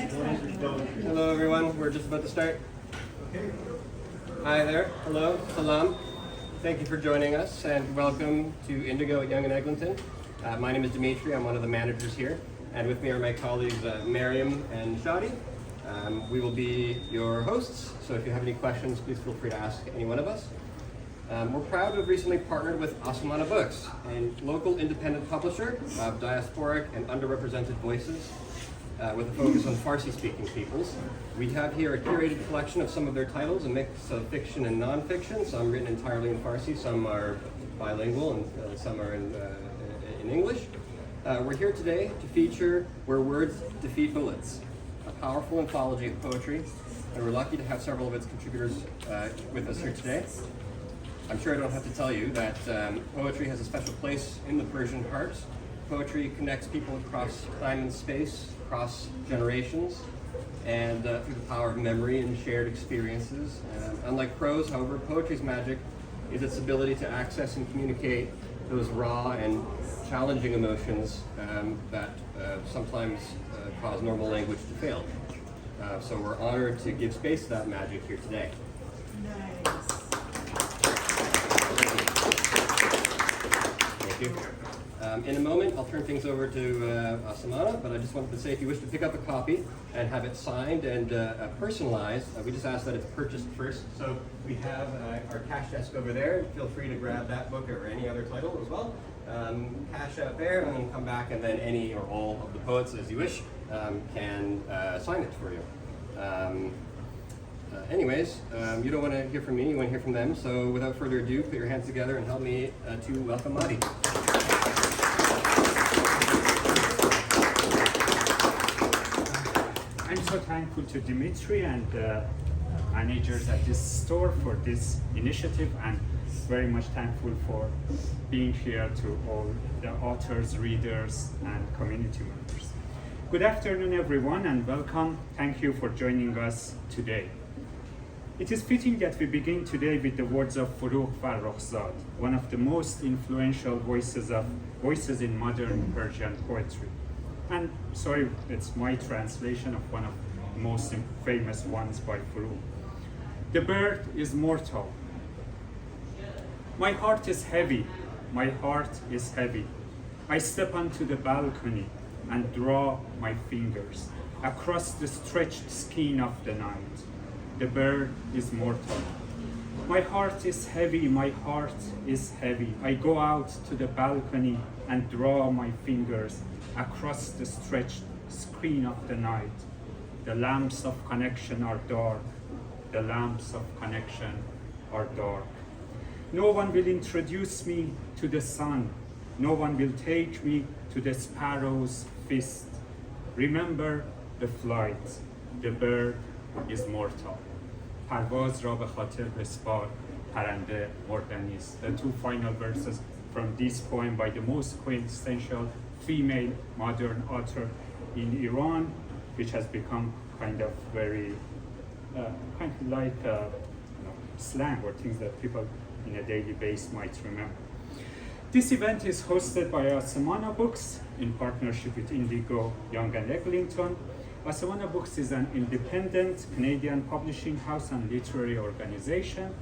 Hello everyone, we're just about to start. Hi there, hello, salam. Thank you for joining us and welcome to Indigo Yonge Eglinton. My name is Dimitri, I'm one of the managers here. And with me are my colleagues Mariam and Shadi. We will be your hosts, so if you have any questions, please feel free to ask any one of us. We're proud to have recently partnered with Asemana Books, a local independent publisher of diasporic and underrepresented voices with a focus on Farsi-speaking peoples. We have here a curated collection of some of their titles, a mix of fiction and non-fiction, some written entirely in Farsi, some are bilingual, and some are in English. We're here today to feature Where Words Defeat Bullets, a powerful anthology of poetry, and we're lucky to have several of its contributors with us here today. I'm sure I don't have to tell you that poetry has a special place in the Persian heart. Poetry connects people across time and space, across generations, and through the power of memory and shared experiences. Unlike prose, however, poetry's magic is its ability to access and communicate those raw and challenging emotions that sometimes cause normal language to fail. So we're honored to give space to that magic here today. Nice. Thank you. In a moment, I'll turn things over to Asemana, but I just wanted to say if you wish to pick up a copy and have it signed and personalized, we just ask that it's purchased first. So we have our cash desk over there. Feel free to grab that book or any other title as well. Cash out there, and then come back, and then any or all of the poets, as you wish, can sign it for you. Anyways, you don't want to hear from me, you want to hear from them. So without further ado, put your hands together and help me to welcome Mahdi. I'm so thankful to Dimitri and managers at this store for this initiative, and very much thankful for being here to all the authors, readers, and community members. Good afternoon, everyone, and welcome. Thank you for joining us today. It is fitting that we begin today with the words of Forough Farrokhzad, one of the most influential voices in modern Persian poetry. And sorry, it's my translation of one of the most famous ones by Forough. The bird is mortal. My heart is heavy, my heart is heavy. I step onto the balcony and draw my fingers across the stretched skin of the night. The bird is mortal. My heart is heavy, my heart is heavy. I go out to the balcony and draw my fingers across the stretched screen of the night. The lamps of connection are dark. The lamps of connection are dark. No one will introduce me to the sun. No one will take me to the sparrow's fist. Remember the flight. The bird is mortal. پرواز را به خاطر بسپار پرنده مردنی است. The two final verses from this poem by the most quintessential female modern author in Iran, which has become kind of very kind of like slang or things that people in a daily basis might remember. This event is hosted by Asemana Books in partnership with Indigo Yonge Eglinton. Asemana Books is an independent Canadian publishing house and literary organization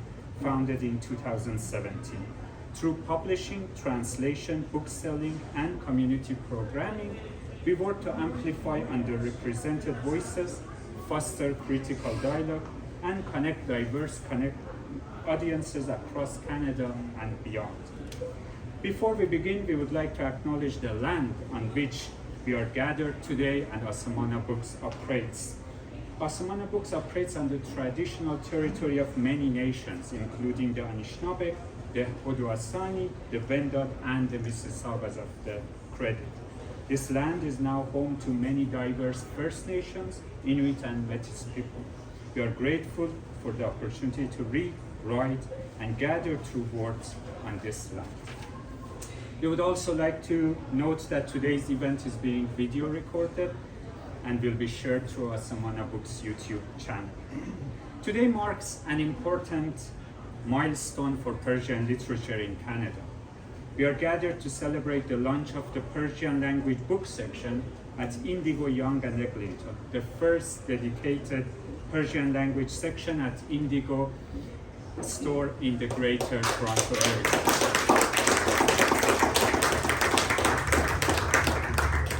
founded in 2017. Through publishing, translation, book selling, and community programming, we work to amplify underrepresented voices, foster critical dialogue, and connect diverse audiences across Canada and beyond. Before we begin, we would like to acknowledge the land on which we are gathered today and Asemana Books operates. Asemana Books operates on the traditional territory of many nations, including the Anishinaabe, the Hodouasani, the Wendat, and the Mississaugas of the Credit. This land is now home to many diverse First Nations, Inuit, and Métis people. We are grateful for the opportunity to read, write, and gather through words on this land. We would also like to note that today's event is being video recorded and will be shared through Asemana Books' YouTube channel. Today marks an important milestone for Persian literature in Canada. We are gathered to celebrate the launch of the Persian language book section at Indigo Yonge Eglinton, the first dedicated Persian language section at Indigo store in the Greater Toronto area.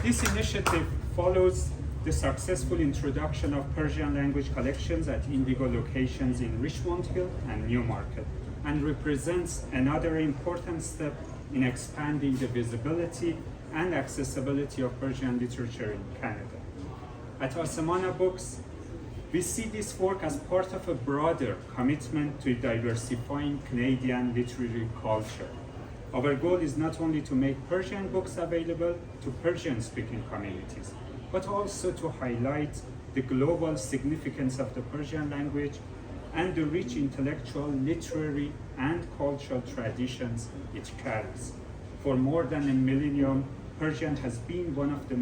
This initiative follows the successful introduction of Persian language collections at Indigo locations in Richmond Hill and Newmarket, and represents another important step in expanding the visibility and accessibility of Persian literature in Canada. At Asemana Books, we see this work as part of a broader commitment to diversifying Canadian literary culture. Our goal is not only to make Persian books available to Persian-speaking communities, but also to highlight the global significance of the Persian language and the rich intellectual, literary, and cultural traditions it carries. For more than a millennium, Persian has been one of the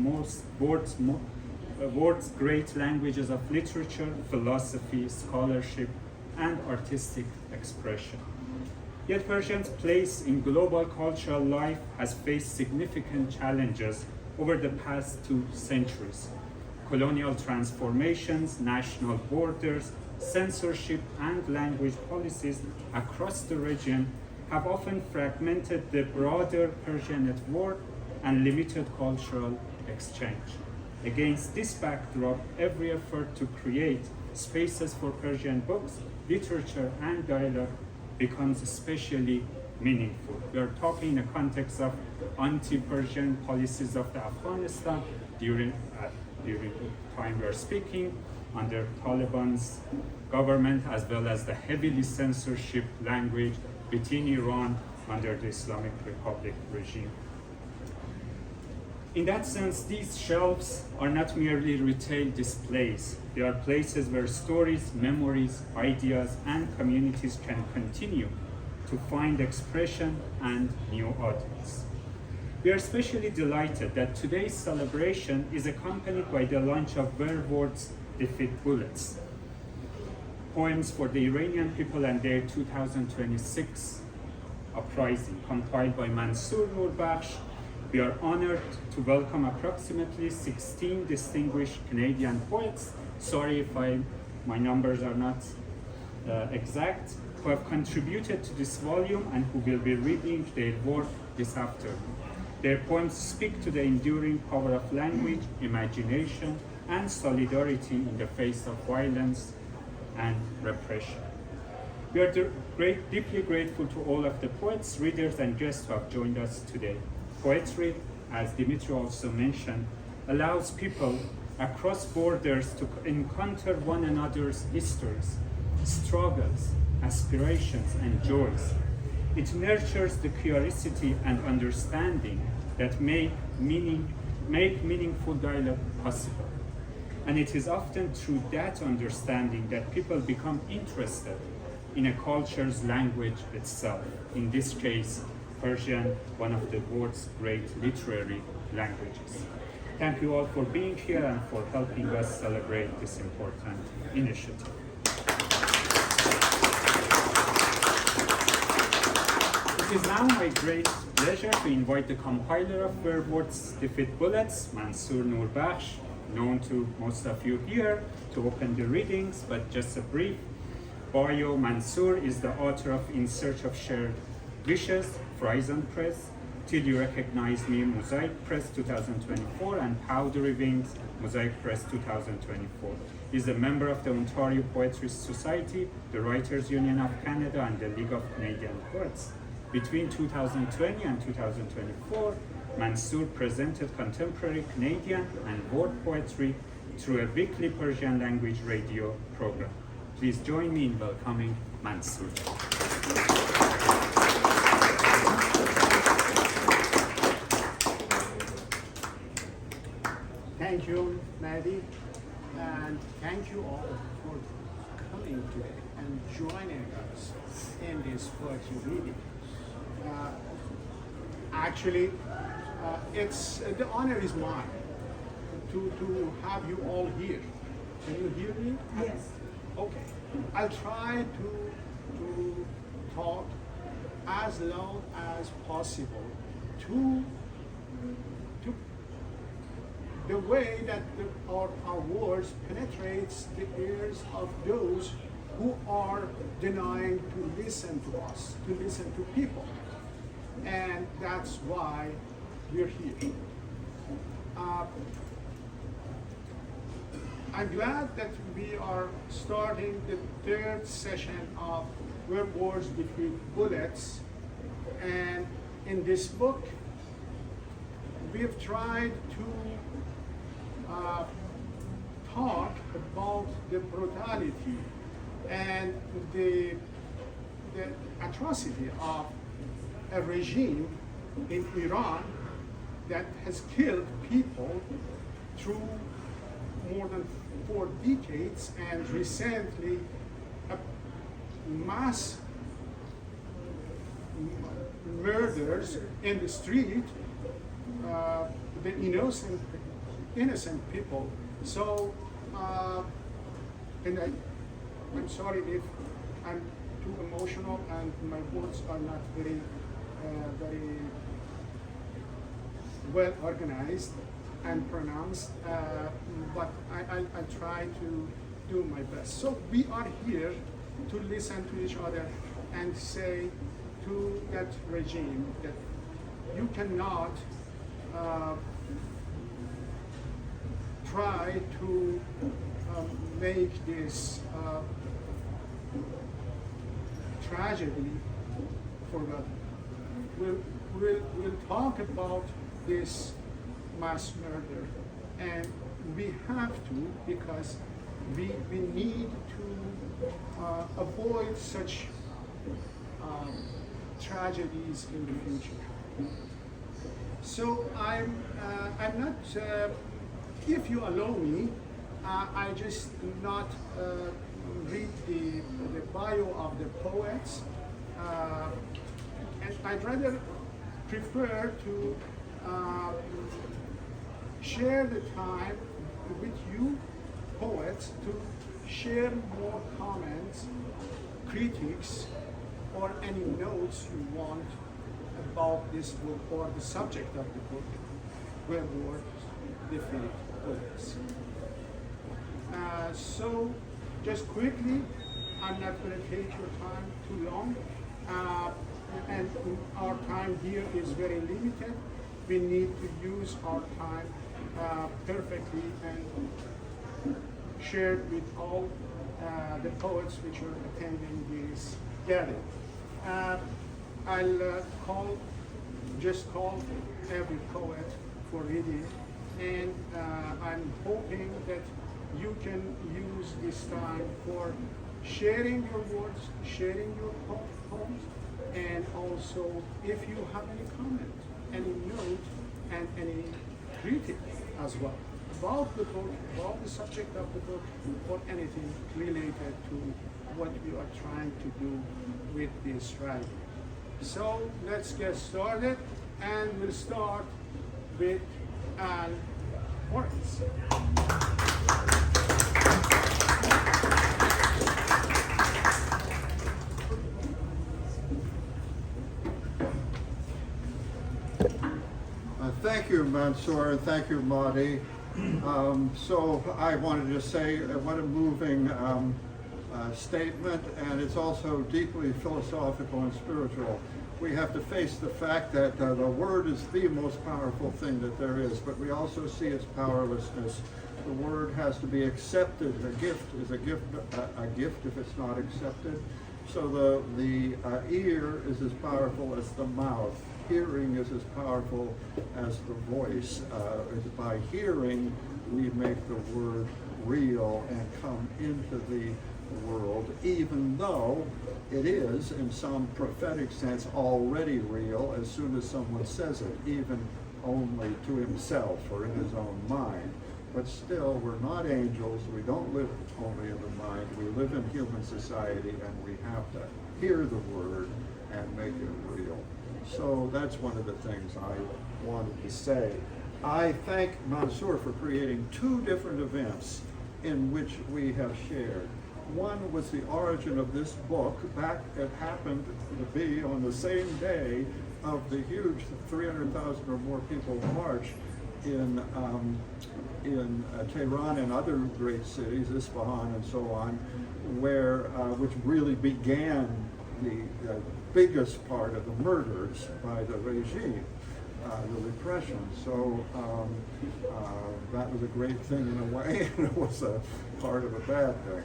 world's great languages of literature, philosophy, scholarship, and artistic expression. Yet Persian's place in global cultural life has faced significant challenges over the past 2 centuries. Colonial transformations, national borders, censorship, and language policies across the region have often fragmented the broader Persian network and limited cultural exchange. Against this backdrop, every effort to create spaces for Persian books, literature, and dialogue becomes especially meaningful. We are talking in the context of anti-Persian policies of the Afghanistan during the time we are speaking, under Taliban's government, as well as the heavily censorship language within Iran under the Islamic Republic regime. In that sense, these shelves are not merely retail displays. They are places where stories, memories, ideas, and communities can continue to find expression and new audience. We are especially delighted that today's celebration is accompanied by the launch of Where Words Defeat Bullets, poems for the Iranian people and their 2026 uprising, compiled by Mansour Noorbakhsh. We are honored to welcome approximately 16 distinguished Canadian poets. Sorry if my numbers are not exact, who have contributed to this volume and who will be reading their work this afternoon. Their poems speak to the enduring power of language, imagination, and solidarity in the face of violence and repression. We are deeply grateful to all of the poets, readers, and guests who have joined us today. Poetry, as Dimitri also mentioned, allows people across borders to encounter one another's histories, struggles, aspirations, and joys. It nurtures the curiosity and understanding that make meaningful dialogue possible. And it is often through that understanding that people become interested in a culture's language itself. In this case, Persian, one of the world's great literary languages. Thank you all for being here and for helping us celebrate this important initiative. It is now my great pleasure to invite the compiler of Where Words Defeat Bullets, Mansour Noorbakhsh, known to most of you here, to open the readings, but just a brief bio. Mansour is the author of In Search of Shared Wishes, Horizon Press, Till You Recognize Me, Mosaic Press 2024, and Powdery Wings, Mosaic Press 2024. He is a member of the Ontario Poetry Society, the Writers' Union of Canada, and the League of Canadian Poets. Between 2020 and 2024, Mansour presented contemporary Canadian and world poetry through a weekly Persian language radio program. Please join me in welcoming Mansour. Thank you, Mahdi, and thank you all for coming today and joining us in this poetry reading. It's the honor is mine to have you all here. Can you hear me? Yes. Okay. I'll try to talk as long as possible to the way that our words penetrates the ears of those who are denying to listen to us, to listen to people. And that's why we're here. I'm glad that we are starting the third session of Words Between Bullets. And in this book, we've tried to talk about the brutality and the atrocity of a regime in Iran that has killed people through more than 4 decades, and recently a mass murders in the street, the innocent people. So, and I'm sorry if I'm too emotional and my words are not very well organized and pronounced, but I try to do my best. So we are here to listen to each other and say to that regime that you cannot try to make this tragedy forgotten. We'll talk about this mass murder, and we have to, because we need to avoid such tragedies in the future. So I'm not, if you allow me, I just not read the bio of the poets, and I'd rather prefer to share the time with you poets to share more comments, critiques, or any notes you want about this book or the subject of the book, Where Words Defeat Bullets. So, just quickly, I'm not going to take your time too long, and our time here is very limited. We need to use our time perfectly and share it with all the poets which are attending this gathering. I'll call every poet for reading, and I'm hoping that you can use this time for sharing your words, sharing your poems, and also if you have any comment, any note, and any critique as well about the book, about the subject of the book, or anything related to what we are trying to do with this writing. So let's get started, and we'll start with Moritz. Thank you, Mansour, and thank you, Mahdi. So I wanted to say what a moving statement, and it's also deeply philosophical and spiritual. We have to face the fact that the word is the most powerful thing that there is, but we also see its powerlessness. The word has to be accepted. A gift is a gift if it's not accepted. So the ear is as powerful as the mouth. Hearing is as powerful as the voice. By hearing, we make the word real and come into the world, even though it is, in some prophetic sense, already real as soon as someone says it, even only to himself or in his own mind. But still, we're not angels. We don't live only in the mind. We live in human society, and we have to hear the word and make it real. So that's one of the things I wanted to say. I thank Mansour for creating 2 different events in which we have shared. One was the origin of this book. It happened to be on the same day of the huge 300,000 or more people march in Tehran and other great cities, Isfahan and so on, which really began the biggest part of the murders by the regime, the repression. So that was a great thing in a way, and it was a part of a bad thing.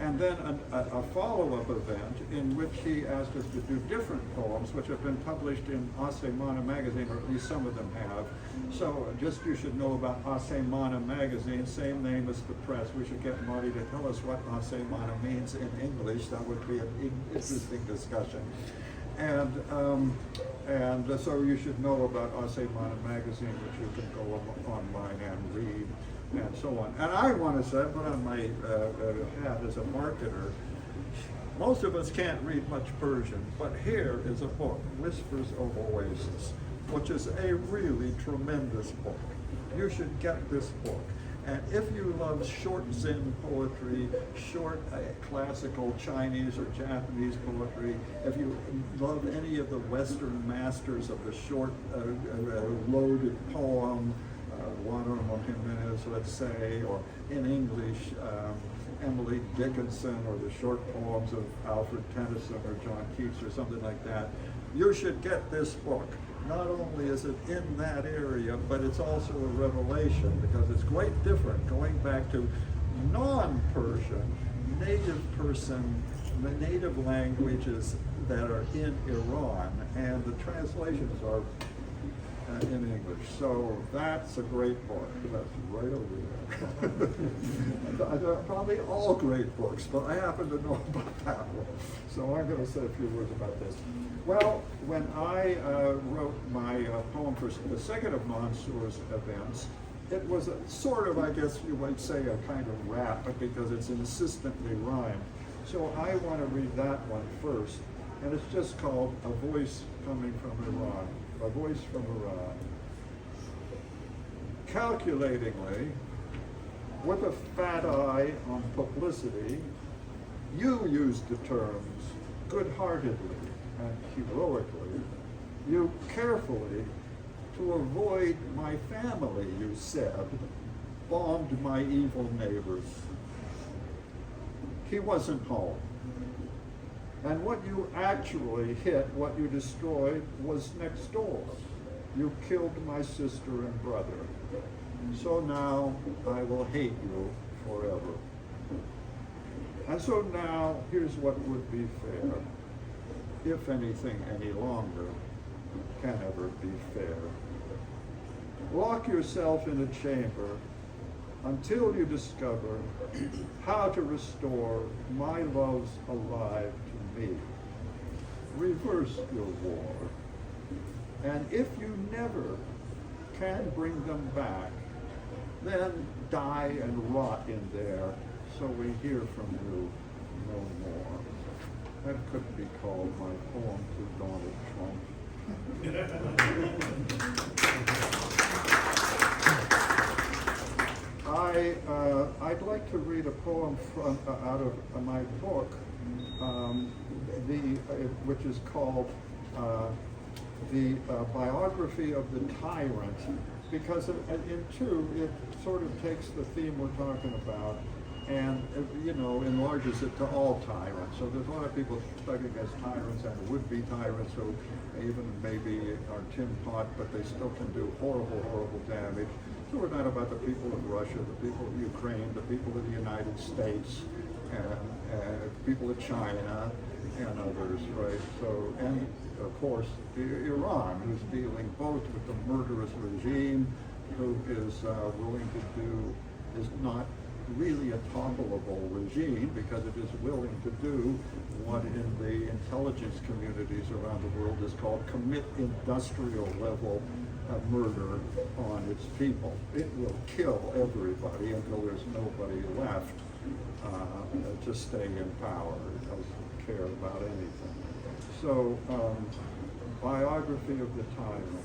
And then a follow-up event in which he asked us to do different poems, which have been published in Asemana magazine, or at least some of them have. So just you should know about Asemana magazine, same name as the press. We should get Marty to tell us what Asemana means in English. That would be an interesting discussion. And so you should know about Asemana magazine, which you can go online and read, and so on. And I want to say, put on my hat as a marketer, most of us can't read much Persian, but here is a book, Whispers of Oasis, which is a really tremendous book. You should get this book. And if you love short Zen poetry, short classical Chinese or Japanese poetry, if you love any of the Western masters of the short loaded poem, Juan Jimenez, let's say, or in English, Emily Dickinson, or the short poems of Alfred Tennyson or John Keats or something like that, you should get this book. Not only is it in that area, but it's also a revelation, because it's quite different going back to non-Persian, native languages that are in Iran, and the translations are in English. So that's a great book. That's right over there. Probably all great books, but I happen to know about that one. So I'm going to say a few words about this. Well, when I wrote my poem for the second of Mansour's events, it was a sort of, I guess you might say, a kind of rap, because it's insistently rhymed. So I want to read that one first, and it's just called A Voice Coming from Iran. A Voice from Iran. Calculatingly, with a fat eye on publicity, you used the terms good-heartedly and heroically. You carefully, to avoid my family, you said, bombed my evil neighbors. He wasn't home. And what you actually hit, what you destroyed, was next door. You killed my sister and brother. So now I will hate you forever. And so now, here's what would be fair, if anything any longer can ever be fair. Lock yourself in a chamber until you discover how to restore my loves alive to me. Reverse your war. And if you never can bring them back, then die and rot in there so we hear from you no more. That could be called my poem to Donald Trump. I'd like to read a poem from out of my book, which is called The Biography of the Tyrant, because in two, it sort of takes the theme we're talking about and, enlarges it to all tyrants. So there's a lot of people stuck against tyrants and would-be tyrants who even maybe are tin pot, but they still can do horrible, horrible damage. So we're not about the people of Russia, the people of Ukraine, the people of the United States, and people of China, and others, right? So, and of course, Iran, who's dealing both with the murderous regime, who is willing to do, is not really a tolerable regime, because it is willing to do what in the intelligence communities around the world is called commit industrial level murder on its people. It will kill everybody until there's nobody left to stay in power. It doesn't care about anything. So, biography of the tyrant.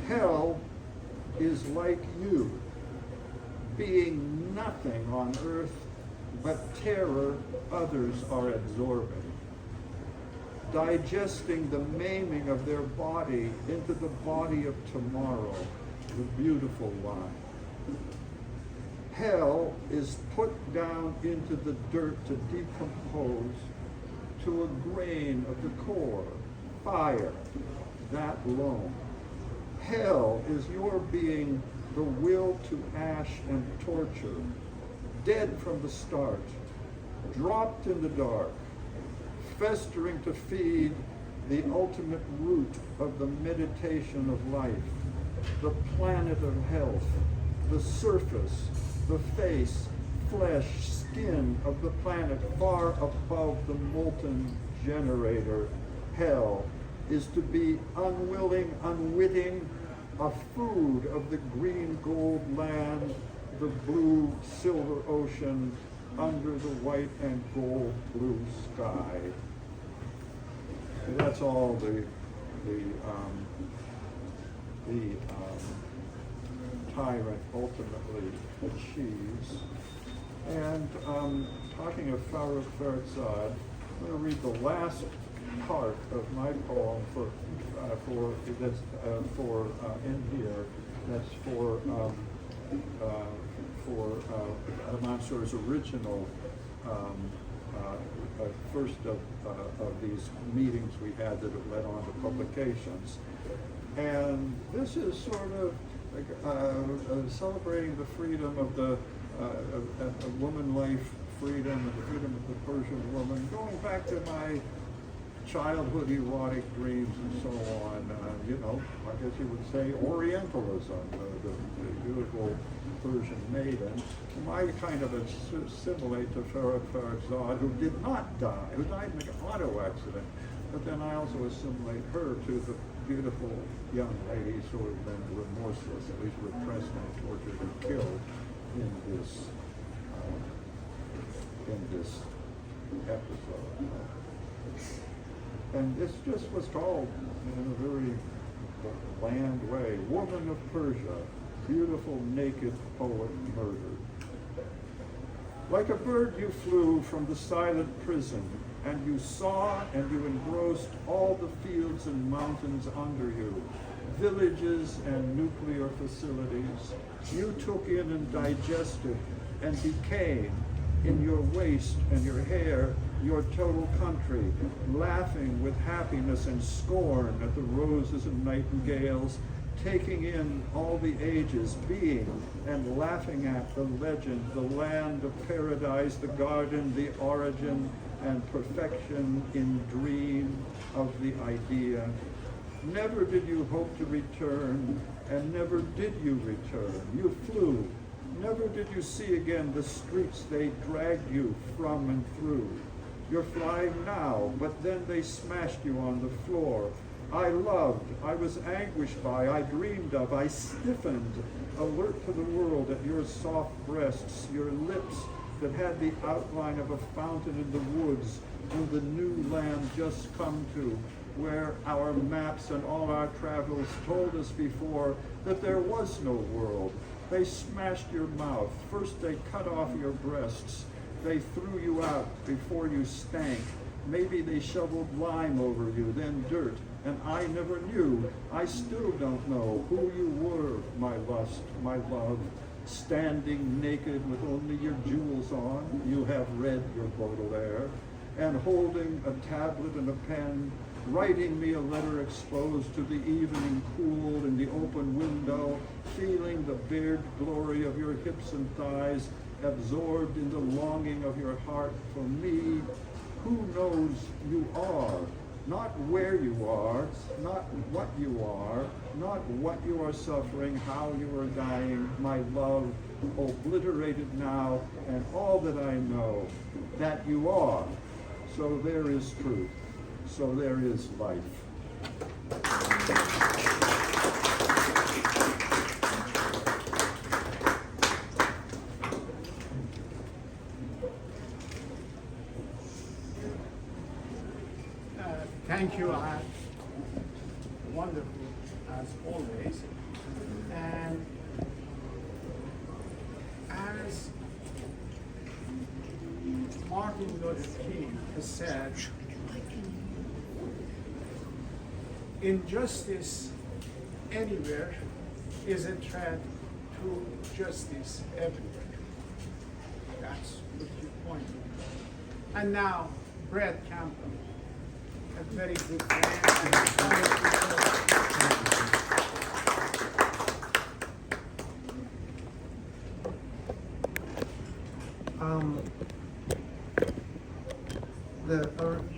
Hell is like you, being nothing on earth but terror others are absorbing. digesting the maiming of their body into the body of tomorrow, the beautiful one. Hell is put down into the dirt to decompose to a grain of the core, fire, that lone. Hell is your being the will to ash and torture, dead from the start, dropped in the dark, festering to feed the ultimate root of the meditation of life, the planet of health, the surface, the face, flesh, skin of the planet far above the molten generator. Hell is to be unwilling, unwitting, a food of the green gold land, the blue silver ocean, under the white and gold blue sky. And that's all the tyrant ultimately achieves. And talking of Farrukh Farrokhzad, I'm going to read the last part of my poem in here. That's for Mansour's original first of these meetings we had that have led on to publications. And this is sort of celebrating the freedom of the woman life freedom and the freedom of the Persian woman, going back to my childhood erotic dreams and so on. I guess you would say Orientalism, the beautiful Persian maiden. I kind of assimilate to Farrukh Farrokhzad, who did not die, who died in an auto accident. But then I also assimilate her to the beautiful young ladies who have been remorseless, at least repressed and tortured and killed in this episode. And this just was called in a very bland way, Woman of Persia, beautiful naked poet murdered. Like a bird you flew from the silent prison, and you saw and you engrossed all the fields and mountains under you, villages and nuclear facilities. You took in and digested and became, in your waist and your hair, your total country, laughing with happiness and scorn at the roses and nightingales, taking in all the ages, being and laughing at the legend, the land of paradise, the garden, the origin and perfection in dream of the idea. Never did you hope to return, and never did you return. You flew. Never did you see again the streets they dragged you from and through. You're flying now, but then they smashed you on the floor. I loved, I was anguished by, I dreamed of, I stiffened, alert to the world at your soft breasts, your lips that had the outline of a fountain in the woods in the new land just come to, where our maps and all our travels told us before that there was no world. They smashed your mouth. First they cut off your breasts. They threw you out before you stank. Maybe they shoveled lime over you, then dirt. And I never knew. I still don't know who you were, my lust, my love. Standing naked with only your jewels on, you have read your Baudelaire, and holding a tablet and a pen, writing me a letter exposed to the evening cool in the open window, feeling the bared glory of your hips and thighs, absorbed in the longing of your heart for me. Who knows you are? Not where you are, not what you are, not what you are suffering, how you are dying, my love, obliterated now, and all that I know, that you are. So there is truth. So there is life. Thank you, wonderful as always. And as Martin Luther King has said, injustice anywhere is a threat to justice everywhere. That's what you point. And now, Brett Campbell, a very good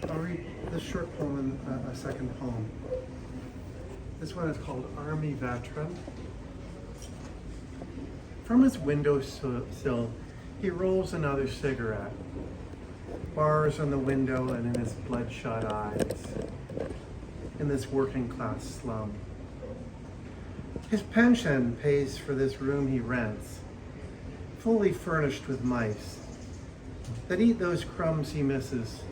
I'll read this short poem and a second poem. This one is called Army Veteran. From his windowsill, he rolls another cigarette. Bars on the window and in his bloodshot eyes, in this working class slum. His pension pays for this room he rents, fully furnished with mice that eat those crumbs he misses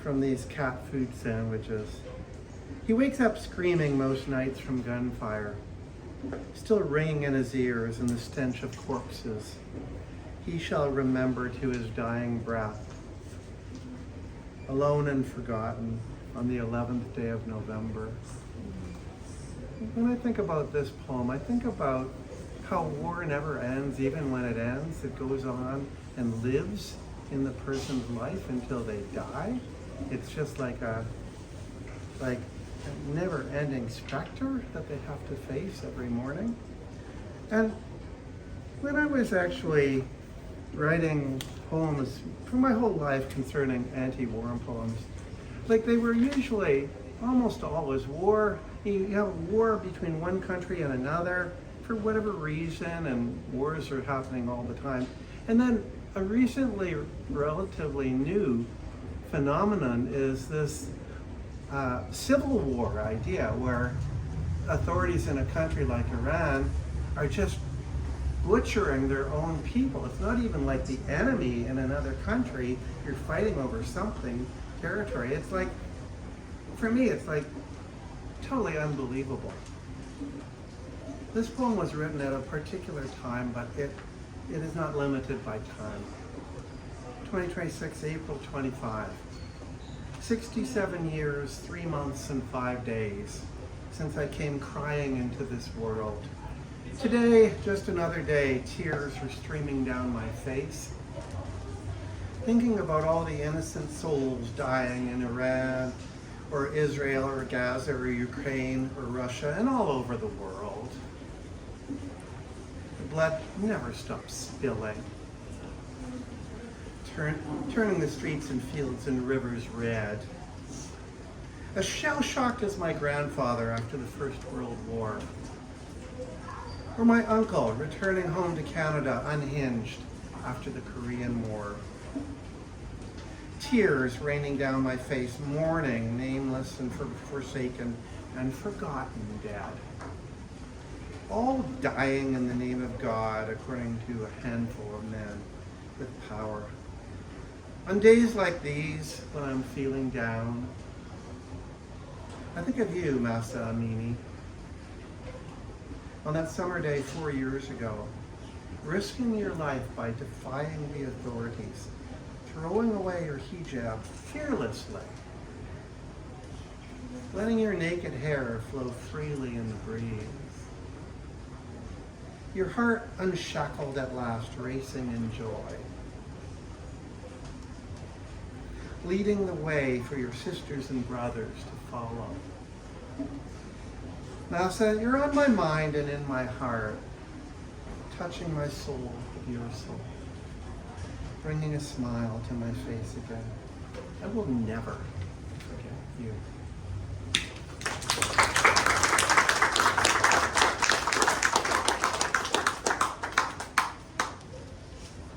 from these cat food sandwiches. He wakes up screaming most nights from gunfire, still ringing in his ears and the stench of corpses he shall remember to his dying breath. Alone and forgotten on the 11th day of November. When I think about this poem, I think about how war never ends. Even when it ends, it goes on and lives in the person's life until they die. It's just like a never-ending specter that they have to face every morning. And when I was actually writing poems for my whole life concerning anti-war poems, like they were usually almost always war. You have a war between one country and another for whatever reason, and wars are happening all the time. And then a recently relatively new phenomenon is this civil war idea where authorities in a country like Iran are just butchering their own people. It's not even like the enemy in another country. You're fighting over something, territory. It's like, for me, it's like totally unbelievable. This poem was written at a particular time, but it is not limited by time. 2026, April 25. 67 years, 3 months, and 5 days since I came crying into this world. Today, just another day, tears are streaming down my face. Thinking about all the innocent souls dying in Iran, or Israel, or Gaza, or Ukraine, or Russia, and all over the world. The blood never stops spilling, turning the streets and fields and rivers red. As shell-shocked as my grandfather after the First World War, or my uncle returning home to Canada unhinged after the Korean War. Tears raining down my face, mourning, nameless and forsaken and forgotten dead. All dying in the name of God, according to a handful of men with power. On days like these, when I'm feeling down, I think of you, Mahsa Amini. On that summer day 4 years ago, risking your life by defying the authorities, throwing away your hijab fearlessly, letting your naked hair flow freely in the breeze. Your heart unshackled at last, racing in joy. Leading the way for your sisters and brothers to follow. Mahsa, you're on my mind and in my heart, touching my soul with your soul, bringing a smile to my face again. I will never forget you.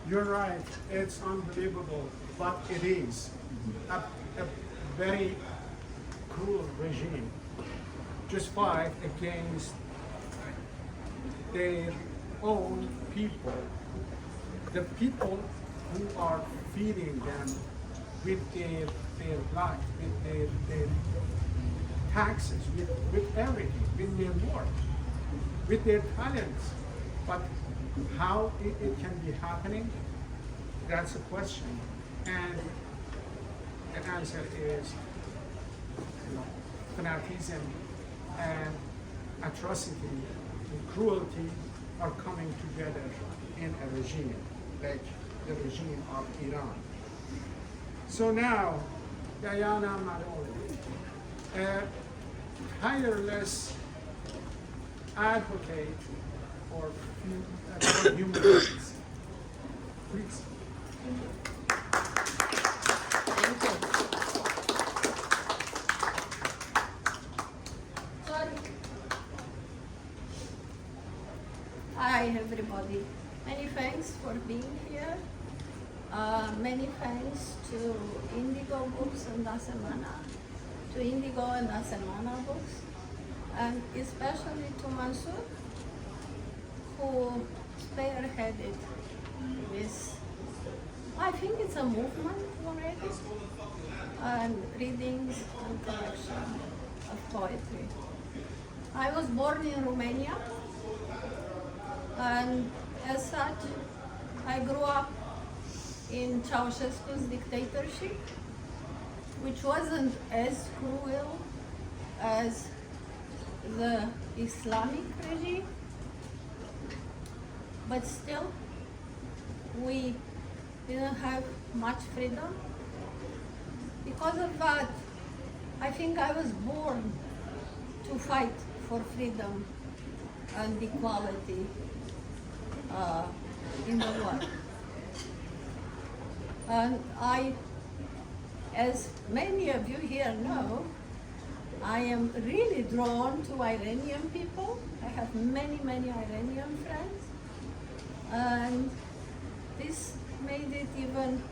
You're right, it's unbelievable, but it is a very cruel regime. Just fight against their own people, the people who are feeding them with their life, with their taxes, with everything, with their work, with their talents. But how it can be happening, that's a question. And the answer is, fanaticism and atrocity and cruelty are coming together in a regime, like the regime of Iran. So now, Guyana Manole, a tireless advocate for human rights. Please. Thank you. Sorry. Hi, everybody. Many thanks for being here. Many thanks to Indigo Books and Asemana, to Indigo and Asemana Books, and especially to Mansour, who spearheaded this. I think it's a movement already, and readings and collection of poetry. I was born in Romania, and as such, I grew up in Ceausescu's dictatorship, which wasn't as cruel as the Islamic regime, but still we didn't have much freedom. Because of that, I think I was born to fight for freedom and equality in the world. And I, as many of you here know, I am really drawn to Iranian people. I have many, many Iranian friends. And this made it even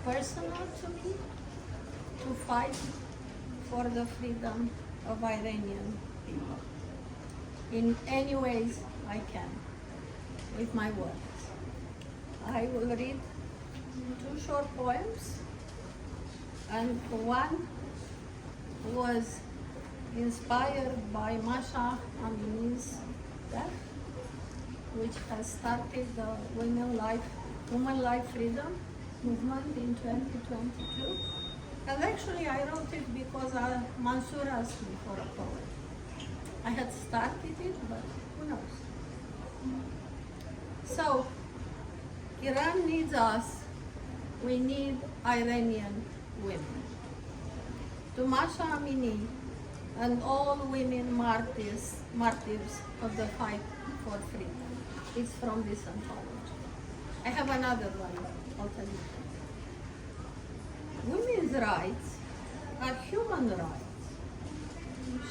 personal to me to fight for the freedom of Iranian people in any ways I can with my words. I will read 2 short poems, and one was inspired by Masha Amini's death, which has started the women life freedom movement in 2022. And actually I wrote it because Mansour asked me for a poem. I had started it, but who knows? So, Iran needs us. We need Iranian women. To Masha Amini and all women martyrs of the fight for freedom. It's from this anthology. I have another one, I'll tell you. Women's rights are human rights.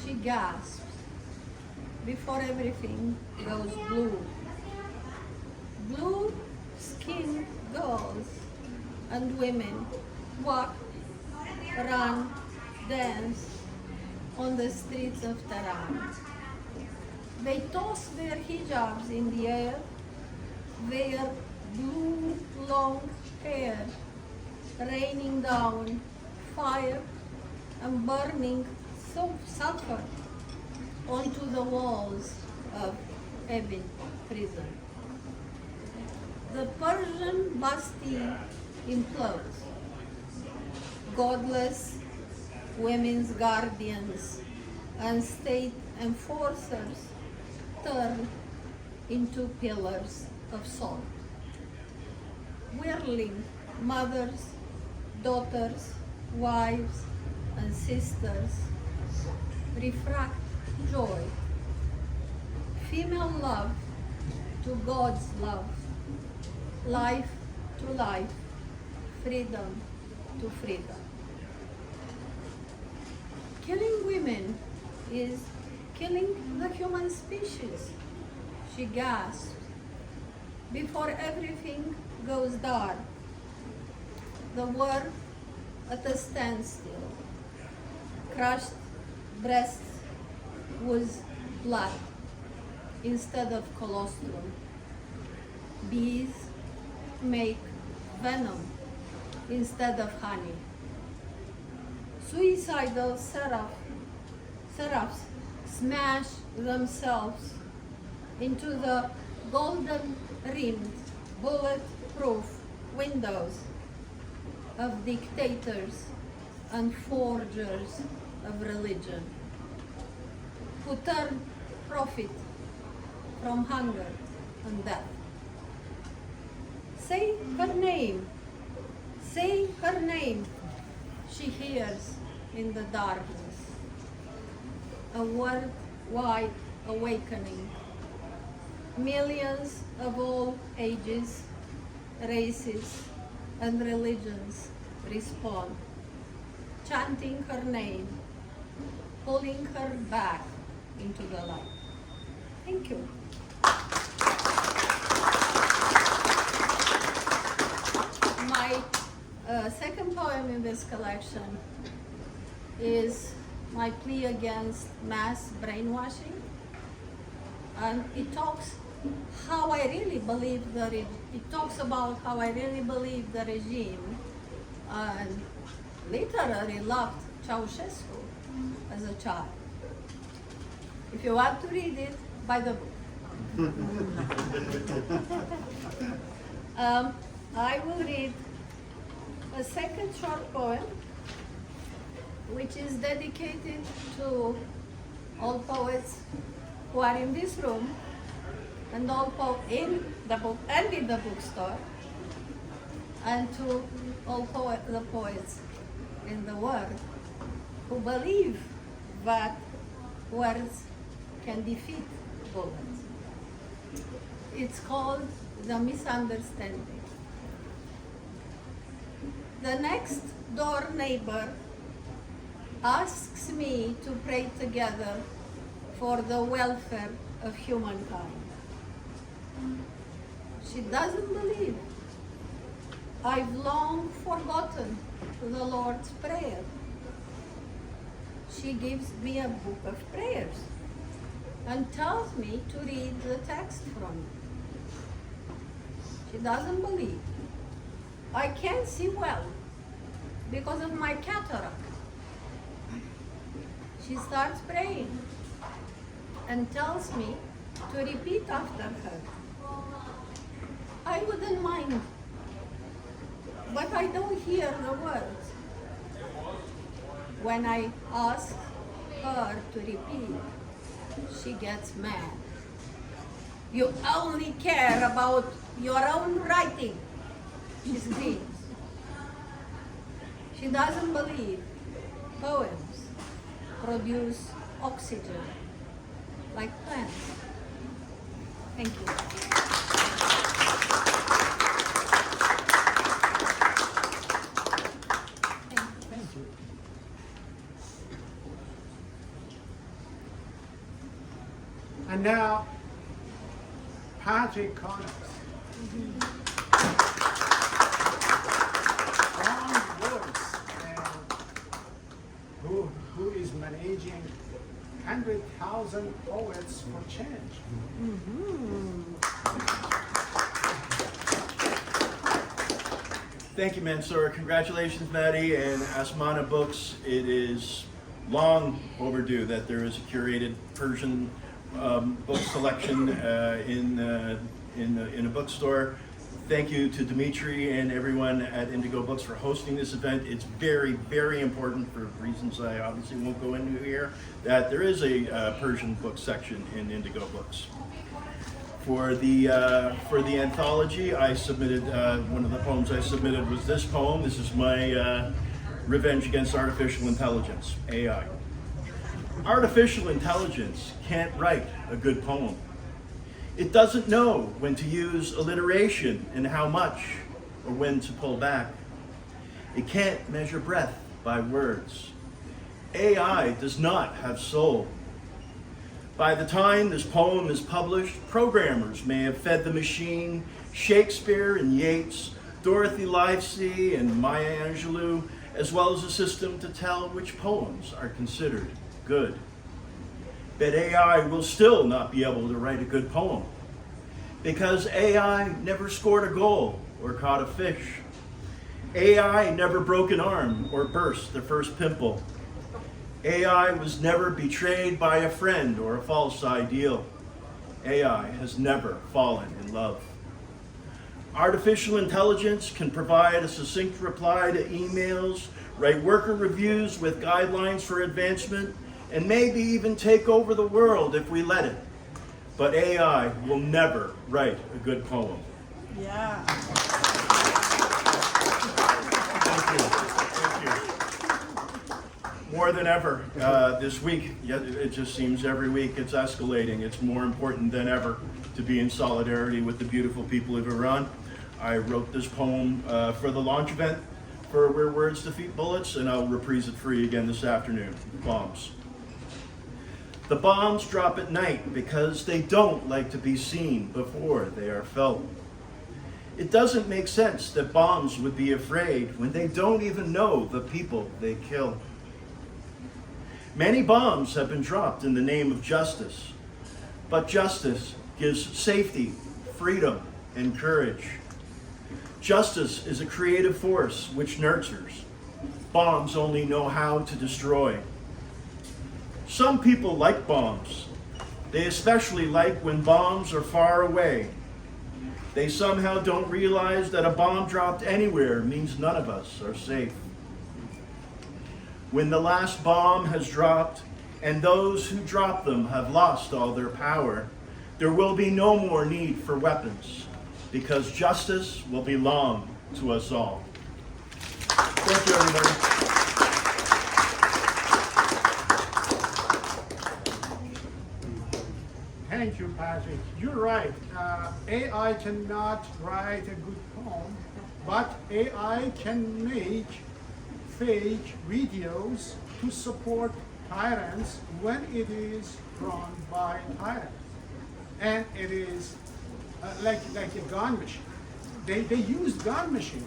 She gasps before everything goes blue. Blue-skinned girls and women walk, run, dance on the streets of Tehran. They toss their hijabs in the air, their blue long hair raining down fire and burning sulfur onto the walls of Evin prison. The Persian Bastille implodes. Godless women's guardians and state enforcers turn into pillars of salt. Whirling mothers, daughters, wives, and sisters refract joy. Female love to God's love. Life to life. Freedom to freedom. Killing women is killing the human species, she gasped. Before everything goes dark, the world at a standstill. Crushed breasts with blood instead of colostrum. Bees make venom instead of honey. Suicidal seraphs smash themselves into the golden-rimmed, bulletproof windows of dictators and forgers of religion. who turn profit from hunger and death. Say her name, say her name, she hears in the darkness. A worldwide awakening. Millions of all ages, races, and religions respond, chanting her name, pulling her back into the light. Thank you. My second poem in this collection is my plea against mass brainwashing. And it talks how I really believe it talks about how I really believe the regime and literally loved Ceausescu as a child. If you want to read it, buy the book. I will read a second short poem, which is dedicated to all poets who are in this room, and all in the book and in the bookstore, and to all the poets in the world who believe that words can defeat bullets. It's called The Misunderstanding. The next door neighbor asks me to pray together for the welfare of humankind. She doesn't believe. I've long forgotten the Lord's Prayer. She gives me a book of prayers and tells me to read the text from it. She doesn't believe. I can't see well because of my cataract. She starts praying and tells me to repeat after her. I wouldn't mind, but I don't hear the words. When I ask her to repeat, she gets mad. You only care about your own writing, she screams. She doesn't believe poems produce oxygen like plants. Thank you. And now, Patrick Connors. From Woods, who is managing 100,000 poets for change. Thank you, Mansour. Congratulations, Mahdi and Asemana Books. It is long overdue that there is a curated Persian book selection in a bookstore. Thank you to Dimitri and everyone at Indigo Books for hosting this event. It's very, very important, for reasons I obviously won't go into here, that there is a Persian book section in Indigo Books. For the anthology, I submitted, one of the poems I submitted was this poem. This is my Revenge Against Artificial Intelligence, AI. Artificial intelligence can't write a good poem. It doesn't know when to use alliteration and how much, or when to pull back. It can't measure breath by words. AI does not have soul. By the time this poem is published, programmers may have fed the machine Shakespeare and Yeats, Dorothy Livesey and Maya Angelou, as well as a system to tell which poems are considered good. But AI will still not be able to write a good poem, because AI never scored a goal or caught a fish. AI never broke an arm or burst the first pimple. AI was never betrayed by a friend or a false ideal. AI has never fallen in love. Artificial intelligence can provide a succinct reply to emails, write worker reviews with guidelines for advancement, and maybe even take over the world if we let it. But AI will never write a good poem. Yeah. Thank you. More than ever this week, it just seems every week it's escalating. It's more important than ever to be in solidarity with the beautiful people of Iran. I wrote this poem for the launch event for Where Words Defeat Bullets, and I'll reprise it for you again this afternoon. Bombs. The bombs drop at night because they don't like to be seen before they are felt. It doesn't make sense that bombs would be afraid when they don't even know the people they kill. Many bombs have been dropped in the name of justice, but justice gives safety, freedom, and courage. Justice is a creative force which nurtures. Bombs only know how to destroy. Some people like bombs. They especially like when bombs are far away. They somehow don't realize that a bomb dropped anywhere means none of us are safe. When the last bomb has dropped and those who dropped them have lost all their power, there will be no more need for weapons because justice will belong to us all. Thank you, everybody. Thank you, Patrick. You're right. AI cannot write a good poem, but AI can make fake videos to support tyrants when it is run by tyrants. And it is like a gun machine. They used gun machine.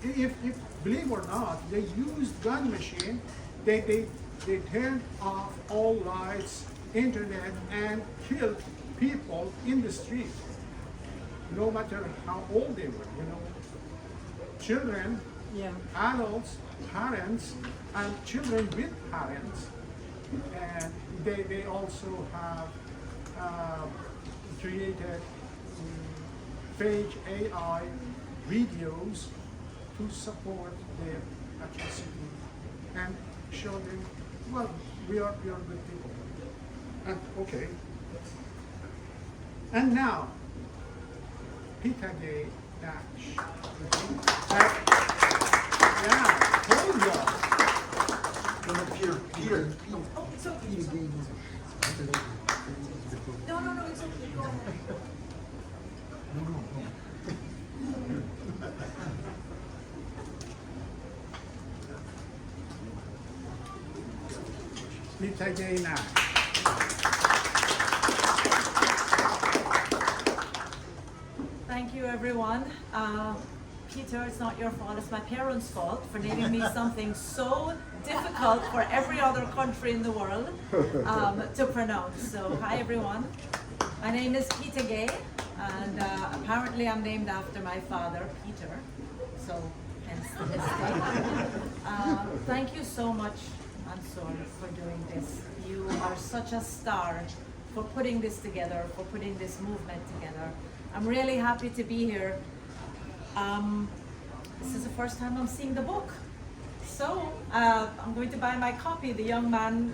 If believe or not, they used gun machine. They turned off all lights, internet, and killed people in the street, no matter how old they were, children, adults, parents, and children with parents. And they also have created fake AI videos to support their atrocity and show them, well, we are good people. Okay. And now, Peta-Gaye, Nash. Yeah, Olga. Peter. Oh, it's okay. No, it's okay. Go ahead. Peta-Gaye, Nash. Thank you, everyone. Peter, it's not your fault, it's my parents' fault for naming me something so difficult for every other country in the world to pronounce. So, hi, everyone. My name is Peta-Gaye, and apparently I'm named after my father, Peter. So, hence the mistake. Thank you so much, Mansour, for doing this. You are such a star for putting this together, for putting this movement together. I'm really happy to be here. This is the first time I'm seeing the book. So I'm going to buy my copy. The young man,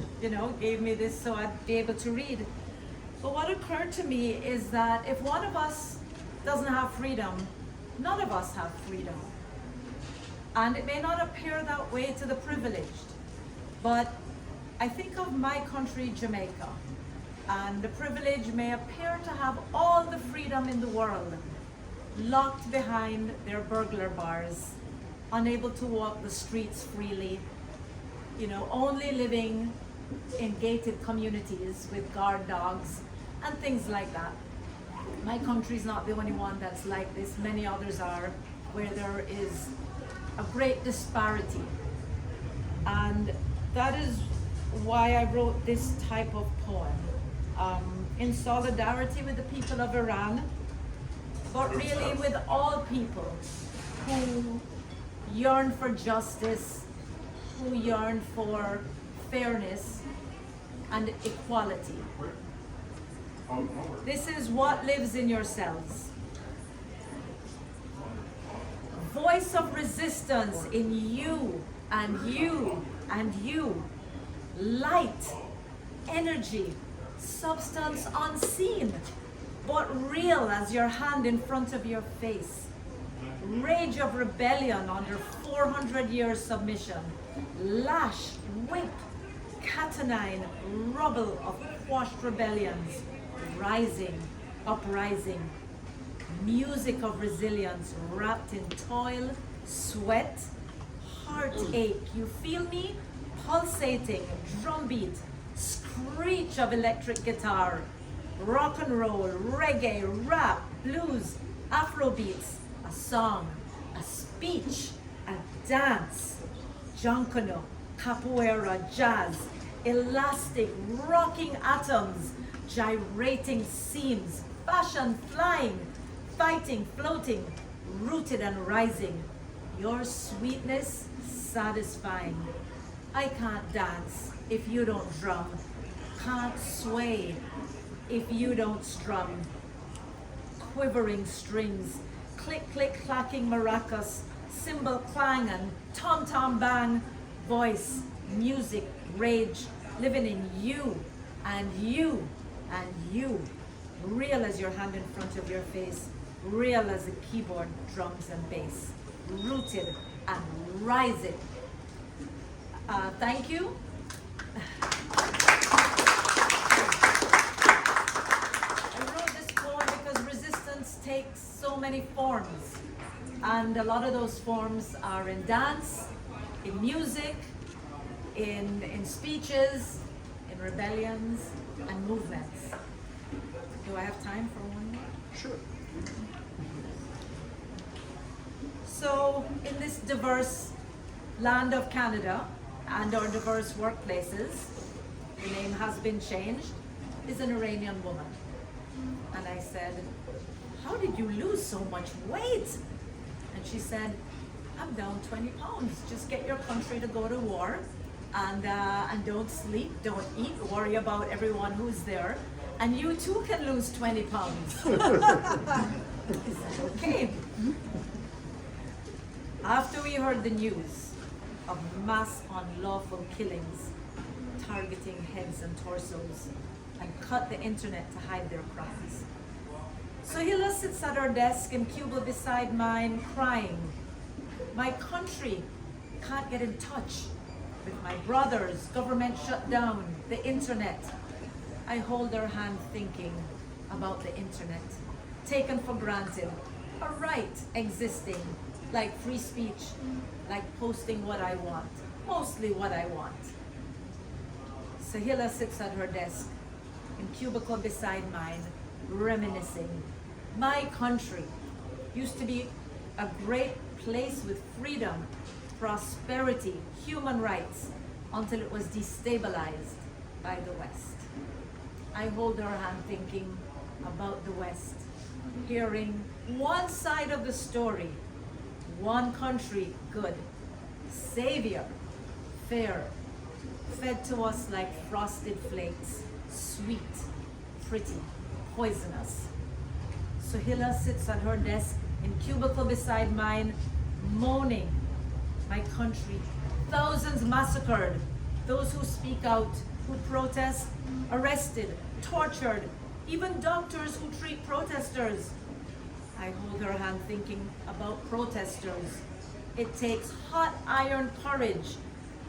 gave me this so I'd be able to read. But what occurred to me is that if one of us doesn't have freedom, none of us have freedom. And it may not appear that way to the privileged, but I think of my country, Jamaica, and the privileged may appear to have all the freedom in the world, locked behind their burglar bars, unable to walk the streets freely, only living in gated communities with guard dogs and things like that. My country's not the only one that's like this. Many others are, where there is a great disparity. And that is why I wrote this type of poem, in solidarity with the people of Iran, but really with all people who yearn for justice, who yearn for fairness and equality. This is what lives in yourselves. Voice of resistance in you and you and you. Light energy, substance unseen, but real as your hand in front of your face. Rage of rebellion under 400 years submission. Lash, whip, catenine, rubble of quashed rebellions. Rising, uprising. Music of resilience wrapped in toil, sweat, heartache. You feel me? Pulsating, drumbeat, screech of electric guitar, rock and roll, reggae, rap, blues, Afrobeats, a song, a speech, a dance, junkanoo, capoeira, jazz, elastic, rocking atoms, gyrating seams, fashion flying, fighting, floating, rooted and rising. Your sweetness satisfying. I can't dance if you don't drum. Can't sway if you don't strum. Quivering strings, click, click, clacking maracas, cymbal clanging, tom-tom bang, voice, music, rage, living in you and you and you. Real as your hand in front of your face, real as the keyboard, drums and bass. Rooted and rising. Thank you. I wrote this poem because resistance takes so many forms, and a lot of those forms are in dance, in music, in speeches, in rebellions and movements. Do I have time for one more? Sure. So in this diverse land of Canada and our diverse workplaces, the name has been changed, is an Iranian woman. And I said, how did you lose so much weight? And she said, I'm down 20 pounds. Just get your country to go to war and don't sleep, don't eat, worry about everyone who's there. And you too can lose 20 pounds. I said, okay. After we heard the news of mass unlawful killings, targeting heads and torsos, and cut the internet to hide their crimes. Sohila sits at her desk in cubicle beside mine, crying. My country can't get in touch with my brothers, government shut down, the internet. I hold her hand thinking about the internet, taken for granted, a right existing, like free speech, like posting what I want, mostly what I want. Sohila sits at her desk, in cubicle beside mine, reminiscing. My country used to be a great place with freedom, prosperity, human rights, until it was destabilized by the West. I hold her hand thinking about the West, hearing one side of the story, one country good, savior, fair, fed to us like frosted flakes, sweet, pretty, poisonous. Sohila sits at her desk in cubicle beside mine, moaning, my country, thousands massacred, those who speak out, who protest, arrested, tortured, even doctors who treat protesters. I hold her hand thinking about protesters. It takes hot iron courage.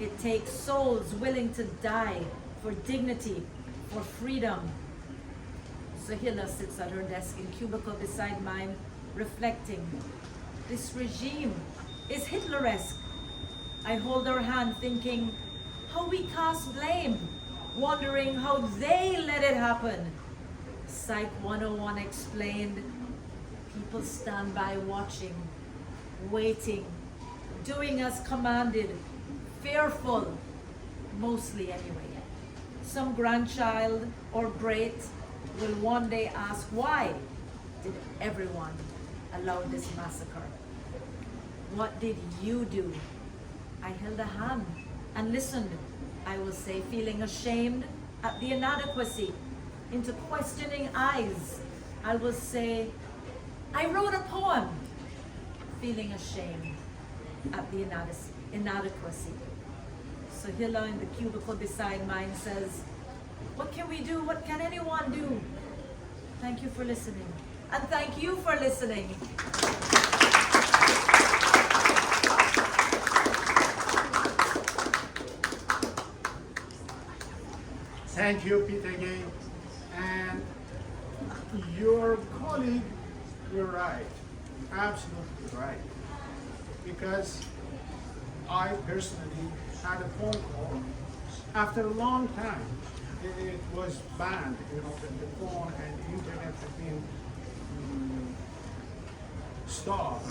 It takes souls willing to die for dignity, for freedom. Sohila sits at her desk in cubicle beside mine, reflecting. This regime is Hitleresque. I hold her hand thinking how we cast blame, wondering how they let it happen. Psych 101 explained, people stand by watching, waiting, doing as commanded, fearful, mostly anyway. Some grandchild or great will one day ask, why did everyone allow this massacre? What did you do? I held a hand and listened, I will say, feeling ashamed at the inadequacy, into questioning eyes. I will say, I wrote a poem, feeling ashamed at the inadequacy. Sohila in the cubicle beside mine says, What can we do? What can anyone do? Thank you for listening. And thank you for listening. Thank you, Peta-Gaye. And your colleague, you're right, absolutely right. Because I personally had a phone call after a long time. It was banned, the phone and the internet had been stopped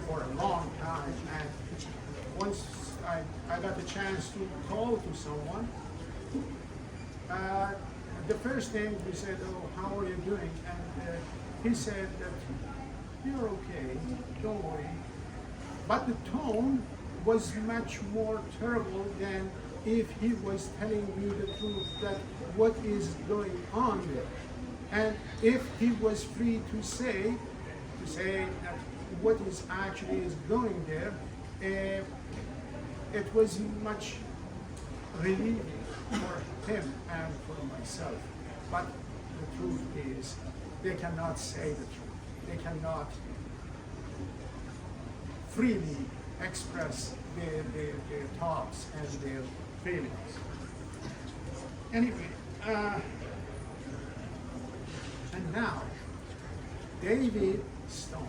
for a long time. And once I got the chance to call to someone, the first thing we said, "Oh, how are you doing?" And he said that you're okay, don't worry. But the tone was much more terrible than if he was telling me the truth, that what is going on there. And if he was free to say that what is actually is going there, it was much relieving for him and for myself. But the truth is, they cannot say the truth. They cannot freely express their thoughts and their feelings. Anyway, and now, David Stones.